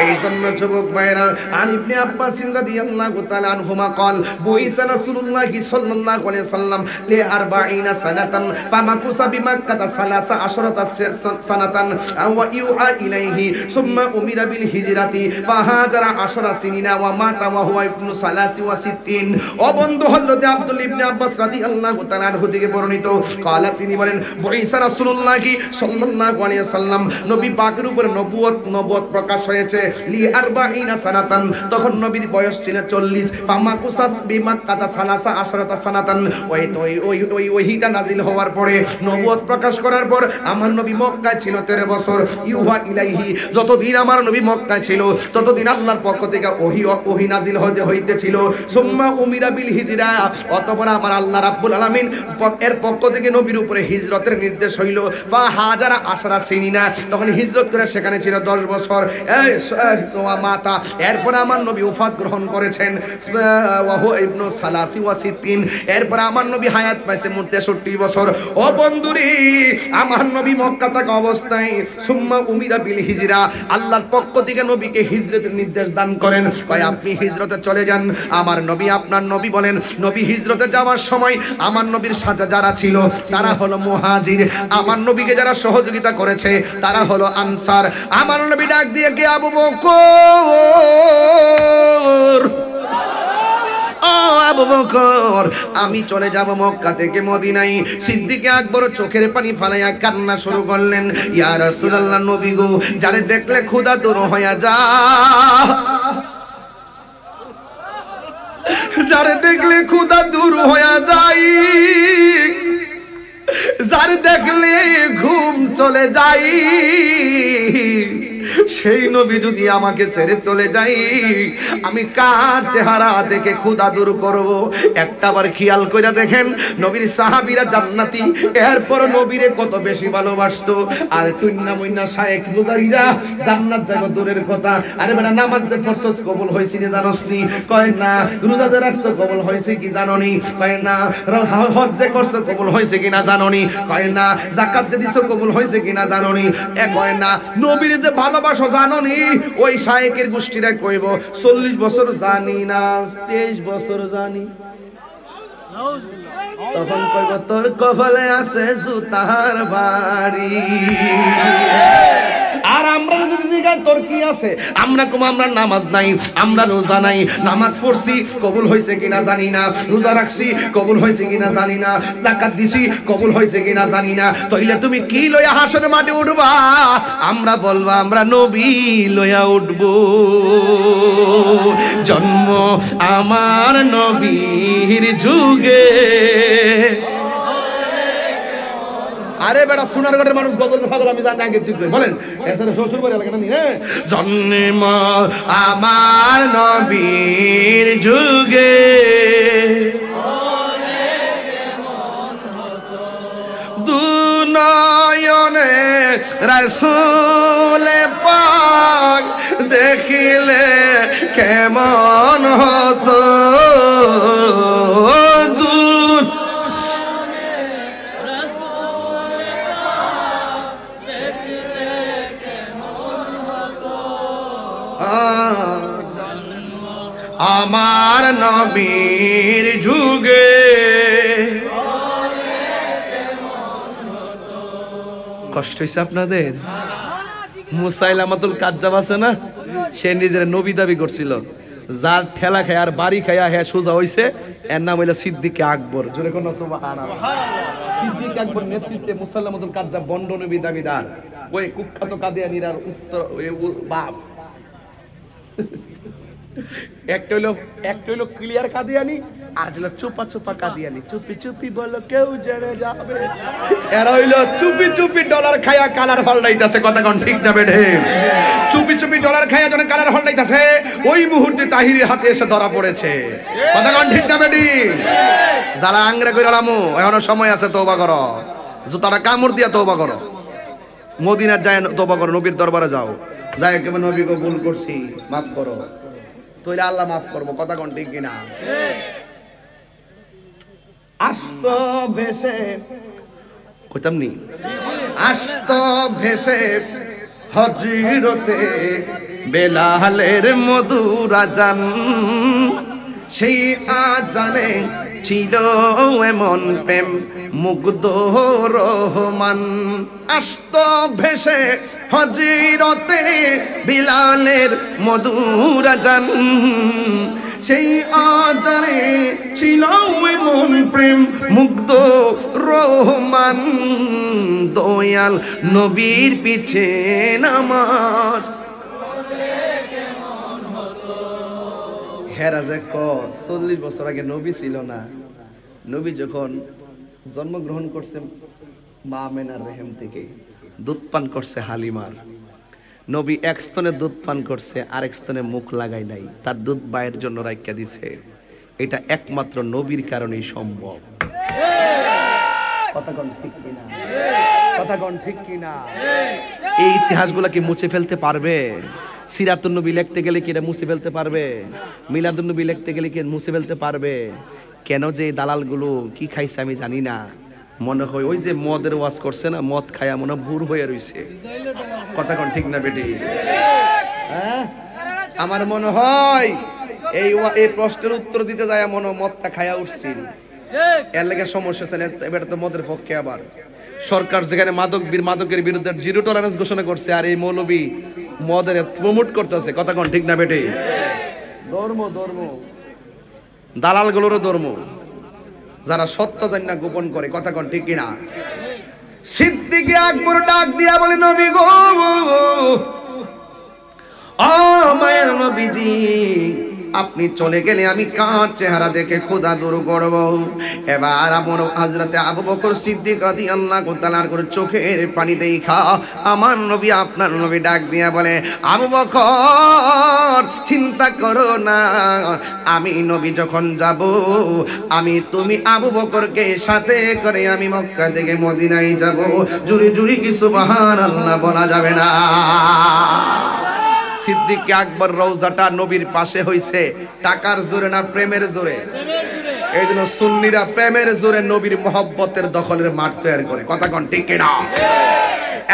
এই জন্য যুবক ভাইরা, আন ইবনে আব্বাস রাদিয়াল্লাহু তাআলা আনহুমা قال বুইসা রাসূলুল্লাহ সাল্লাল্লাহু আলাইহি ওয়াসাল্লাম লি 40 সানাতান ফামাকুসা বিমাক্কাতা 13 সানাতান ওয়া ইউআ ইলাইহি সুম্মা উমিরা বিল হিজরাতি ফাহাজারা 10 সিনিনা ওয়া মাতা ওয়া হুয়া ইবনু 63। ও বন্ধু হযরতে আব্দুল ইবনে আব্বাস রাদিয়াল্লাহু তাআলা আনহু থেকে বর্ণিত, قال তিনি বলেন বুইসা রাসূলুল্লাহ সাল্লাল্লাহু আলাইহি ওয়াসাল্লাম নবী পাকের উপর নবুয়ত প্রকাশ হয়েছে লি 40 সানাতান, তখন নবীর বয়স ছিল 40। ফামাকুসাস বিমাক্কাতা 13 সানাতান, ওই ওহিটা নাজিল হওয়ার পরে নবুয়ত প্রকাশ করার পর আমার নবী মক্কায় ছিল 13 বছর। ইউহা ইলাইহি, যতদিন আমার নবী মক্কায় ছিল ততদিন আল্লাহর পক্ষ থেকে ওহী নাজিল হইতেছিল। সুম্মা উমিরা বিল হিজরা, অতঃপর আমার আল্লাহ রাব্বুল আলামিন এর পক্ষ থেকে নবীর উপরে হিজরতের নির্দেশ হইল। ফাহাজারা 10 সিনিনা, তখন হিজরত করে সেখানে ছিল 10 বছর। মাতা, এরপর আমার নবী ওফাত গ্রহণ করেছেন ওয়া হুয়া ইবনু 63। এরপর আমার নবী হায়াত পাইছে 63 বছর। ও বন্ধুরি, আমার নবী মক্কা থাকা অবস্থায় সুম্মা উমিরা বিল হিজরা, আল্লাহর পক্ষ থেকে নবীকে হিজরতের নির্দেশ দান করেন। কয় আপনি হিজরতে চলে যান। আমার নবী আপনার নবী বলেন নবী হিজরতে যাওয়ার সময় আমার নবীর সাথে যারা ছিল তারা হলো মুহাজির, আমার নবীকে যারা সহযোগিতা করেছে তারা হলো আনসার। আমার নবী ডাক দিয়ে কে আবু বকর, ও আবু বকর আমি চলে যাব মক্কা থেকে মদিনায়। সিদ্দিক আকবর চোখের পানি ফালাইয়া কান্না শুরু করলেন, ইয়া রাসূলুল্লাহ নবী গো, যারে দেখলে ক্ষুধা দূর হয়ে যায়, যারে দেখলে ক্ষুধা দূর হয়ে যায়, যারে দেখলে ঘুম চলে যায়, সেই নবী যদি আমাকে ছেড়ে চলে যাই আমি কার চেহারা দেখে ক্ষুধা দূর করব? একটাবার খেয়াল করে দেখেন নবীর সাহাবীরা জান্নাতি, এরপর নবীরে কত বেশি ভালোবাসতো। আর টুন্না মুন্না শায়েখ বুজারিরা জান্নাত যাব দূরের কথা, আরে বেটা নামাজ যে ফরজ কবুল হইছে না জানোস নি? কয় না। রোজা যে রাখছো কবুল হইছে কি জানো নি? কয় না। হজ যে করছো কবুল হইছে কিনা জানো নি? কয় না। যাকাত যে দিছো কবুল হইছে কিনা জানো নি? কয় না। নবীর যে ভালোবাসো জানো নি? ওই শায়েকের গোষ্ঠীরা কইব 40 বছর জানি না, 23 বছর জানি। তখন কইব তোর কপালে আছে জুতার বাড়ি। আর আমরা যদি জিগায় তোর কি আছে? আমরা কম আমরা নামাজ নাই, আমরা রোজা নাই, নামাজ পড়ছি কবুল হয়েছে কিনা জানি না, রোজা রাখছি কবুল হয়েছে কিনা জানি না, যাকাত দিছি কবুল হয়েছে কিনা জানি না, তাইলে তুমি কি লইয়া হাসরের মাঠে উঠবা? আমরা বলবা আমরা নবী লইয়া উঠব। জন্ম আমার নবীর যুগে। আরে বেটা সোনারগড়ের মানুষ গজল পাগল, আমি জানি আগে, তুই বলেন এছাড়া শ্বশুর বাড়ি এলাকা নেই। হ্যাঁ, জন্ম আমার নবীর যুগে, দুনয়নে রাসূল পাক দেখিলে কেমন হতো। আমার নবীর যুগে। কষ্ট হয়েছে আপনাদের? মুসাইলামাতুল কাজ্জাব আছে না, সে নিজের নবী দাবি করছিল, যার ঠেলা খায় আর বাড়ি খায়া হ্যাঁ সোজা হইছে, এর নাম হইল সিদ্দিকে আকবর। জোরে কোন সুবহানাল্লাহ। সিদ্দিক আকবর নেতৃত্বে মুসাইলামাতুল কাজ্জাব বন্ড নবী দাবিদার, ওই কুখ্যাত কাদিয়ানীর উত্তর বাপ। একটা হইলো ক্লিয়ার কাদিয়ানি, আর হইলো চুপা চুপা কাদিয়ানি, চুপি চুপি বলো কেউ জেনে যাবে। এরা হইলো চুপি চুপি ডলার খায়া কালার পাল্টাইতাছে। কথা কোন ঠিক না বেঠে? চুপি চুপি ডলার খায়া যখন কালার পাল্টাইতাছে, ওই মুহূর্তে তাহিরের হাতে এসে ধরা পড়েছে। কথা কোন ঠিক না বেটি? যারা আংরা কইরা লামু, এখনো সময় আছে, তওবা করো। জুতাটা কামড় দিয়া তওবা করো, মদিনার যায় তওবা করো, নবীর দরবারে যাও, যাই কেমন নবীকে ভুল করছি মাফ করো, তাইলে আল্লাহ মাফ করবো। কথা কোন ঠিক কিনা? আস্ত ভেসে কইতাম নি, আস্ত ভেসে হযরতে বেলালের মধুর আজান, সেই আজানে ছিল এমন প্রেম মুগ্ধ রহমান। আস্ত ভেসে হযরতে বিলালের মধুর আজান, সেই আজানে ছিল এমন প্রেম মুগ্ধ রহমান। দয়াল নবীর পিছে নামাজ হেরা যে 40 বছর আগে নবী ছিল না, নবী যখন জন্মগ্রহণ করছে মা আমেনার রেহেম থেকে, দুধ পান করছে হালিমার। নবী এক স্তনে দুধ পান করছে, আরেক স্তনে মুখ লাগাই নাই, তার দুধ বায়ের জন্য রাখিয়া দিছে। এটা একমাত্র নবীর কারণেই সম্ভব। কথা কোন ঠিক কিনা? কথা কোন ঠিক কিনা? এই ইতিহাসগুলা কি মুছে ফেলতে পারবে? সিরাতুন নবী লিখতে গেলে কি এটা মুছে ফেলতে পারবে? মিলাদুন নবী লিখতে গেলে কি মুছে ফেলতে পারবে? কেন যে এই দালালগুলো কি খাইছে আমি জানি না, মনে হয় ওই যে মদের ওয়াজ করছে না, মদ খায়া মনে বুড় হয়ে রইছে। কথা কোন ঠিক না বেটি? হ্যাঁ, আমার মনে হয় এই প্রশ্নের উত্তর দিতে যায় মনে মদটা খায়া উঠছিল, এর লেগে সমস্যা আছে। এবার তো মদের পক্ষে আবার সরকার যেখানে মাদকের বিরুদ্ধে জিরো টলারেন্স ঘোষণা করছে, আর এই মৌলবী মদের প্রমোট করতেছে। কথা কোন ঠিক না বেটি? ধর্ম ধর্ম দালালগুলোরও ধর্ম, যারা সত্য জান্না গোপন করে। কথা কোন ঠিক কিনা? সিদ্দিক আকবর ডাক দিয়া বলে, নবী গো, ও মায়ের নবীজি, আপনি চলে গেলে আমি কার চেহারা দেখে খোদা দূর করব। এবার আমার হযরতে আবু বকর সিদ্দিক রাদিয়াল্লাহু তাআলার চোখের পানি দেখা আমার নবী আপনার নবী ডাক দিয়া বলে, আবু বকর চিন্তা করো না, আমি নবী যখন যাব, আমি তুমি আবু বকরকে সাথে করে আমি মক্কা থেকে মদিনায় যাব। জুরি জুরি কি সুবহানাল্লাহ বলা যাবে না? সিদ্দিক আকবর রওজাটা নবীর পাশে হইছে টাকার জোরে না প্রেমের জোরে? এই জন্য সুন্নিরা প্রেমের জোরে নবীর মহব্বতের দখলের মাঠ তৈরি করে। কথা কোন ঠিক কিনা?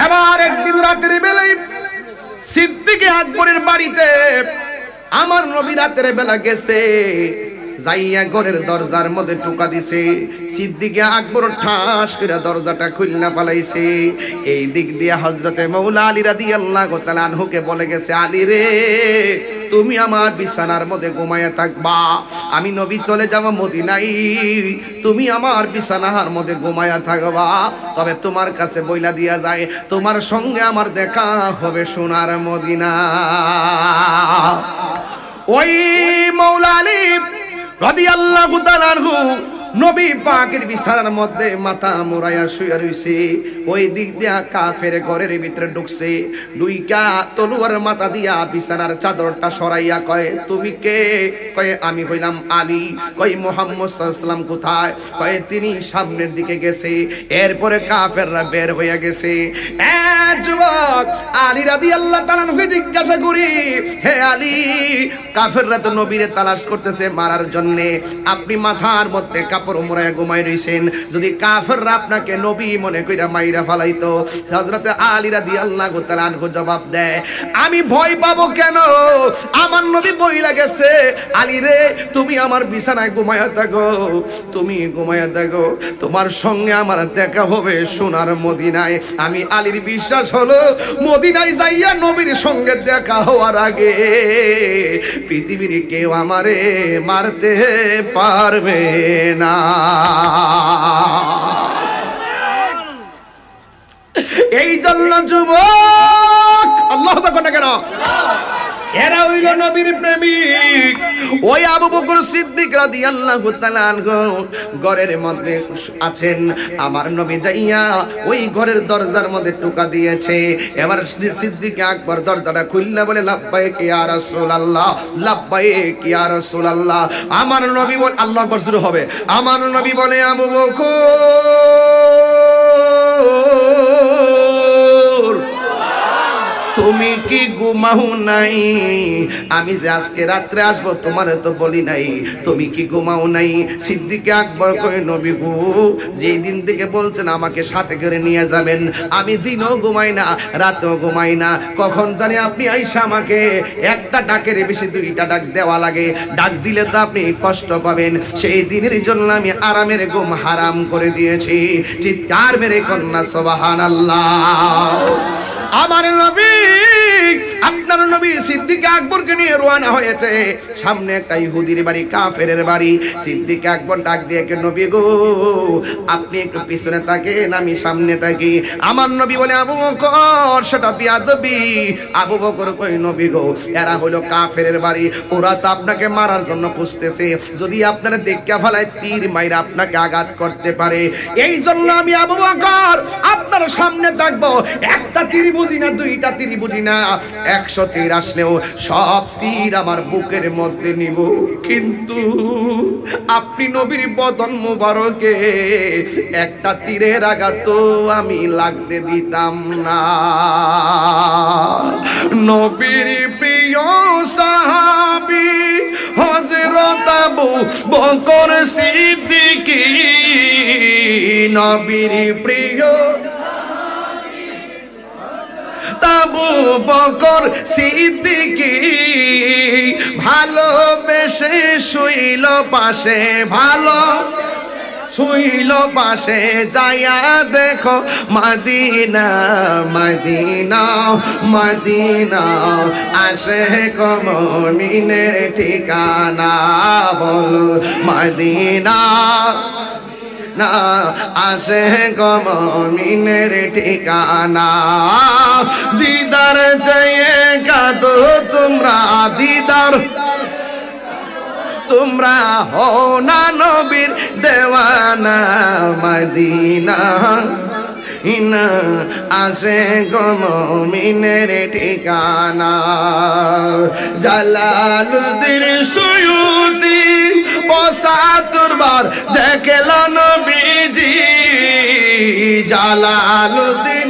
এবার একদিন রাতের বেলায় সিদ্দিক আকবরের বাড়িতে আমার নবী রাতের বেলা গেছে, যাইয়া ঘরের দরজার মধ্যে টোকা দিছে। সিদ্দিক আকবর ঠাস করে দরজাটা খুলনা পালাইছে। এই দিক দিয়ে হযরতে মাওলা আলী রাদিয়াল্লাহু তাআলা আনহুকে বলে গেছে, আলী রে তুমি আমার বিছানার মধ্যে ঘুমায়া থাকবা, আমি নবী চলে যাব মদিনায়, তুমি আমার বিছানার মধ্যে ঘুমায়া থাকবা। তবে তোমার কাছে বইলা দিয়া যায়, তোমার সঙ্গে আমার দেখা হবে সোনার মদিনা। ওই মাওলা আলী রাদিয়াল্লাহু তাআলা আনহু নবী পাকের বিছানার মধ্যে মাথা মোড়াইয়া শুয়ে রইছে। ওই দিক দিয়া কাফের ঘরের ভিতরে ঢুকছে, দুইটা তলোয়ার মাথা দিয়া বিছানার চাদরটা সরাইয়া কয়, তুমি কে? কয় আমি হইলাম আলী। কয় মুহাম্মদ সাল্লাল্লাহু আলাইহি ওয়াসাল্লাম কোথায়? কয় তিনি সামনের দিকে গেছে। এরপরে কাফেররা বের হইয়া গেছে। যুবক আলী রাদিয়াল্লাহু তাআলা আনহু জিজ্ঞাসা করি, হে আলী, কাফেররা তো নবীরে তালাশ করতেছে মারার জন্য, আপনি মাথার মধ্যে কাপড় মোড়ায় ঘুমাই রইছেন, যদি কাফেররা আপনাকে নবী মনে কইরা মাইরা ফালাইতো? হযরতে আলী রাদিয়াল্লাহু তাআলা আনহু জবাব দেয়, আমি ভয় পাবো কেন? আমার নবী বইলা গেছে, আলী রে তুমি আমার বিছানায় ঘুমায়া থাকো, তুমি ঘুমায়া থাকো, তোমার সঙ্গে আমার দেখা হবে সোনার মদিনায়। আমি আলীর বিশ্বাস হলো মদিনায় যাইয়া নবীর সঙ্গে দেখা হওয়ার আগে পৃথিবীর কেউ আমারে মারতে পারবে না। এই জন্য যুবক, আল্লাহু আকবার কেন, এরা হইল নবীর প্রেমিক। ওই আবু বকর সিদ্দিক রাদিয়াল্লাহু তাআলা আনহু ঘরের মধ্যে আছেন, আমার নবী যাইয়া ওই ঘরের দরজার মধ্যে টোকা দিয়েছে। এবার সিদ্দিক আকবর দরজাটা খুললা বলে, লাব্বাইক ইয়া রাসূলুল্লাহ, লাব্বাইক ইয়া রাসূলুল্লাহ। আমার নবী বলে, আল্লাহু আকবার শুরু হবে, আমার নবী বলে, আবু বকর তুমি কি ঘুমাও নাই? আমি যে আজকে রাত্রে আসবো তোমার তো বলি নাই, তুমি কি ঘুমাও নাই? সিদ্দিক আকবর কই, নবী গো, যেই দিন থেকে বলছেন আমাকে সাথে করে নিয়ে যাবেন, আমি দিনও ঘুমাই না, রাতেও ঘুমাই না, কখন জানি আপনি আইসা আমাকে একটা ডাকের বেশি দুইটা ডাক দেওয়া লাগে, ডাক দিলে তো আপনি কষ্ট পাবেন, সেই দিনের জন্য আমি আরামের ঘুম হারাম করে দিয়েছি। চিৎকার মেরে কন্যা সুবহানাল্লাহ। আমার নবী, আপনার নবী সিদ্দিক আকবরকে নিয়ে রওনা হয়েছে। সামনে একটা ইহুদির বাড়ি, কাফেরের বাড়ি। সিদ্দিক আকবর ডাক দিয়ে, নবী গো আপনি একটু পিছনে থাকেন, আমি সামনে থাকি। আমার নবী বলে, আবু বকর সেটা বিয়াদবি। আবু বকর কই, নবী গো এরা হলো কাফেরের বাড়ি, ওরা তো আপনাকে মারার জন্য খুঁজতেছে, যদি আপনারা দেখা ফেলায় তীর মাইরা আপনাকে আঘাত করতে পারে, এই জন্য আমি আবু বকর আপনার সামনে থাকবো। একটা তীর বুঝি না, দুইটা তীর বুঝি না, 100 তীর আসলেও সব তীর আমার বুকের মধ্যে নিব, কিন্তু আপনি নবীর বদন মুবারকে একটা তীরের আঘাত আমি লাগতে দিতাম না। নবীর প্রিয় সাহাবী হযরত আবু বকর সিদ্দিক, নবীর প্রিয় আবু বকর সিদ্দিক, ভালোবেসে শুইল পাশে, ভালো শুইল পাশে, যাইয়া দেখো মদিনা মদিনা মদিনা, আসে মুমিনের ঠিকানা, বল মদিনা না, আসে মুমিনের ঠিকানা। দিদার চেয়ে কাঁদো তোমরা, দিদার তোমরা হও না নবীর দেওয়ানা, মদিনা ইনা আসে মুমিনের ঠিকানা। জালালুদ্দিন সুয়ুতি ৭৫ বার দেখল নবীজি, জালালুদ্দিন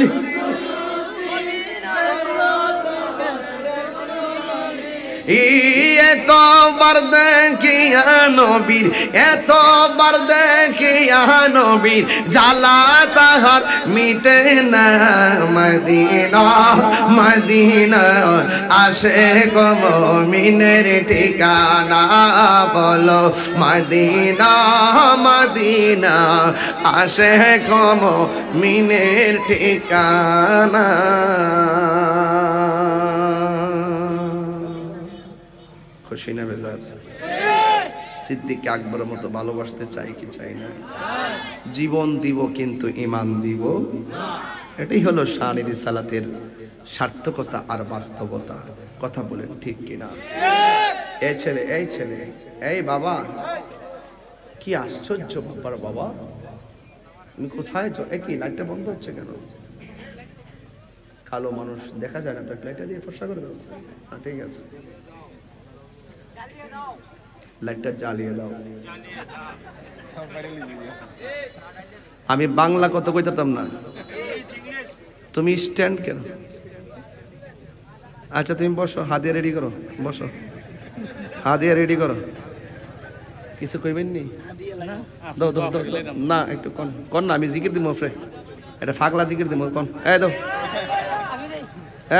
এতবার দেখিয়া নবীর, এতবার দেখিয়া নবীর জ্বালা তাহার মিটে না। মদিনা মদিনা আশিক মুমিনের ঠিকানা, বলো মদিনা মদিনা আশিক মুমিনের ঠিকানা। খুশি না বেজার? সিদ্দিক আকবরের মতো ভালোবাসতে চাই কি চাই না? জীবন দিব কিন্তু ঈমান দিব। এটাই হলো শান রিসালাতের সার্থকতা আর বাস্তবতা। কথা বলেন ঠিক কিনা? এই ছেলে, এই ছেলে, এই বাবা, কি আশ্চর্য ব্যাপার বাবা, তুমি কোথায় একই লাইটটা বন্ধ হচ্ছে কেন? কালো মানুষ দেখা যায় না তো, লাইটটা দিয়ে ফর্সা করে দাও। ঠিক আছে, লাইটটা জ্বালিয়ে দাও। আমি বাংলা কত কইতাম না, তুমি স্ট্যান্ড কেন? আচ্ছা তুমি বসো, হাদিয়া রেডি করো, বসো, হাদিয়া রেডি করো। কিছু কইবেন নি? দাও দাও দাও না, একটু কন কন না, আমি জিকির দিব ফ্রে, এটা ফাগলা জিকির দিব, কন এই দাও।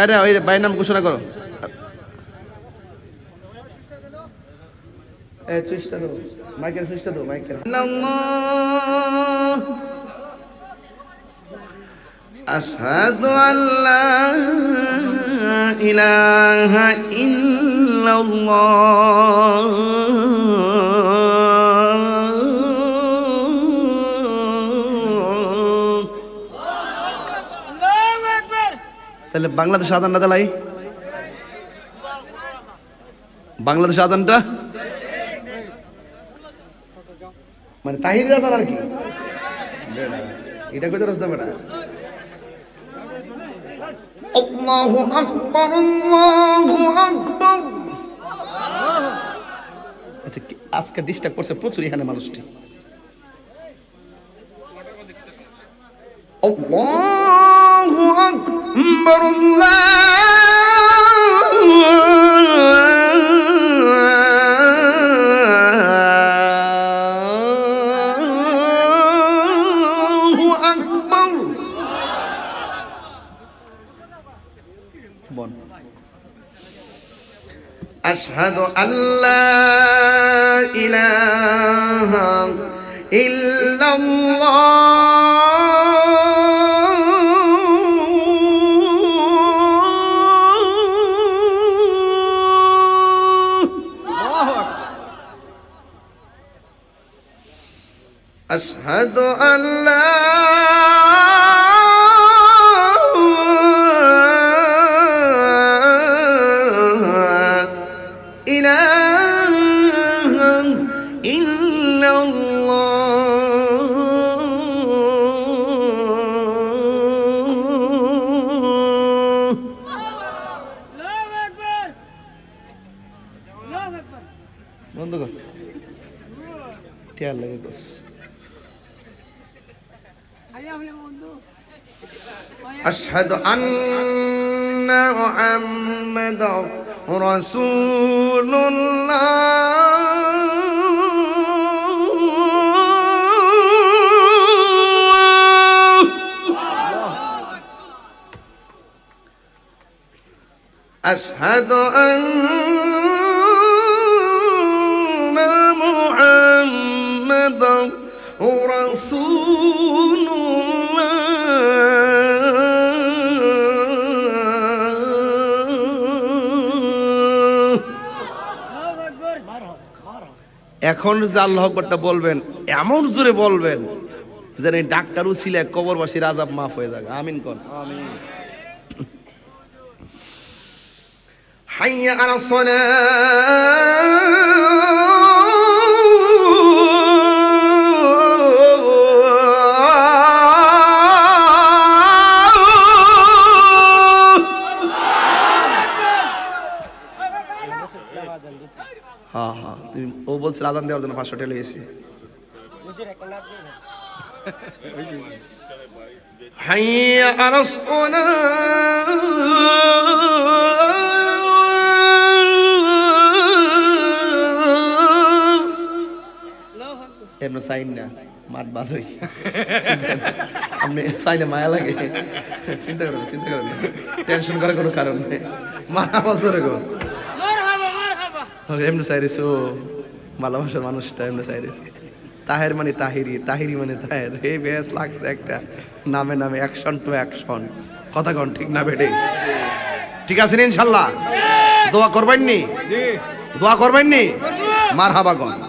আরে ওই ভাইয়ের নাম ঘোষণা করো। এই সুইচটা দাও, মাইকের সুইচটা দাও, মাইকের। আশহাদু আল্লা ইলাহা ইল্লাল্লাহ তাহলে বাংলাদেশ আজানটা দেলাই, বাংলাদেশ আজানটা মানে তাহির আজান আর কি, এটা কইতে রাস্তা বেটা। আল্লাহু আকবার, আল্লাহু আকবার। আচ্ছা আজকে ডিস্টার্ব করছে প্রচুর এখানে মানুষটি। আল্লাহু আকবার, আল্লাহু আকবার। বল আশহাদু আল্লা ইলাহা ইল্লাল্লাহ, আশহাদু আল্লা বন্ধ কর, টিয়ার লাগে বস। আশহাদু আন্না মুহাম্মাদার রাসূলুল্লাহ, আশহাদু আন্না মুহাম্মাদার রাসূলুল্লাহ। এখন যে আল্লাহু আকবারটা বলবেন এমন জোরে বলবেন যেন এই ডাক্তার উছিলে কবরবাসীর আযাব মাফ হয়ে যাবে। আমিন কোন। আমিন। হাইয়া আলাস সালাহ, হ্যাঁ হ্যাঁ তুমি ও বলছিল আজান দেওয়ার জন্য 500 টাকা লইছি। হাইয়া আলাস সালাহ আপনি চাইন না মাঠ ভালোই আপনি চাইলে মায়া লাগে চিন্তা করেন টেনশন করার কোনো কারণ নেই মারা বছরে গো এমনি চাইরেছ ভালোবাসার মানুষটা এমনি চাইরেছে তাহের মানে তাহিরি মানে তাহের এই বেশ লাগছে একটা নামে নামে অ্যাকশন টু অ্যাকশন কথা কন ঠিক না বেটে ঠিক আছে ইনশাল্লাহ দোয়া করবেন নি মারহাবা গন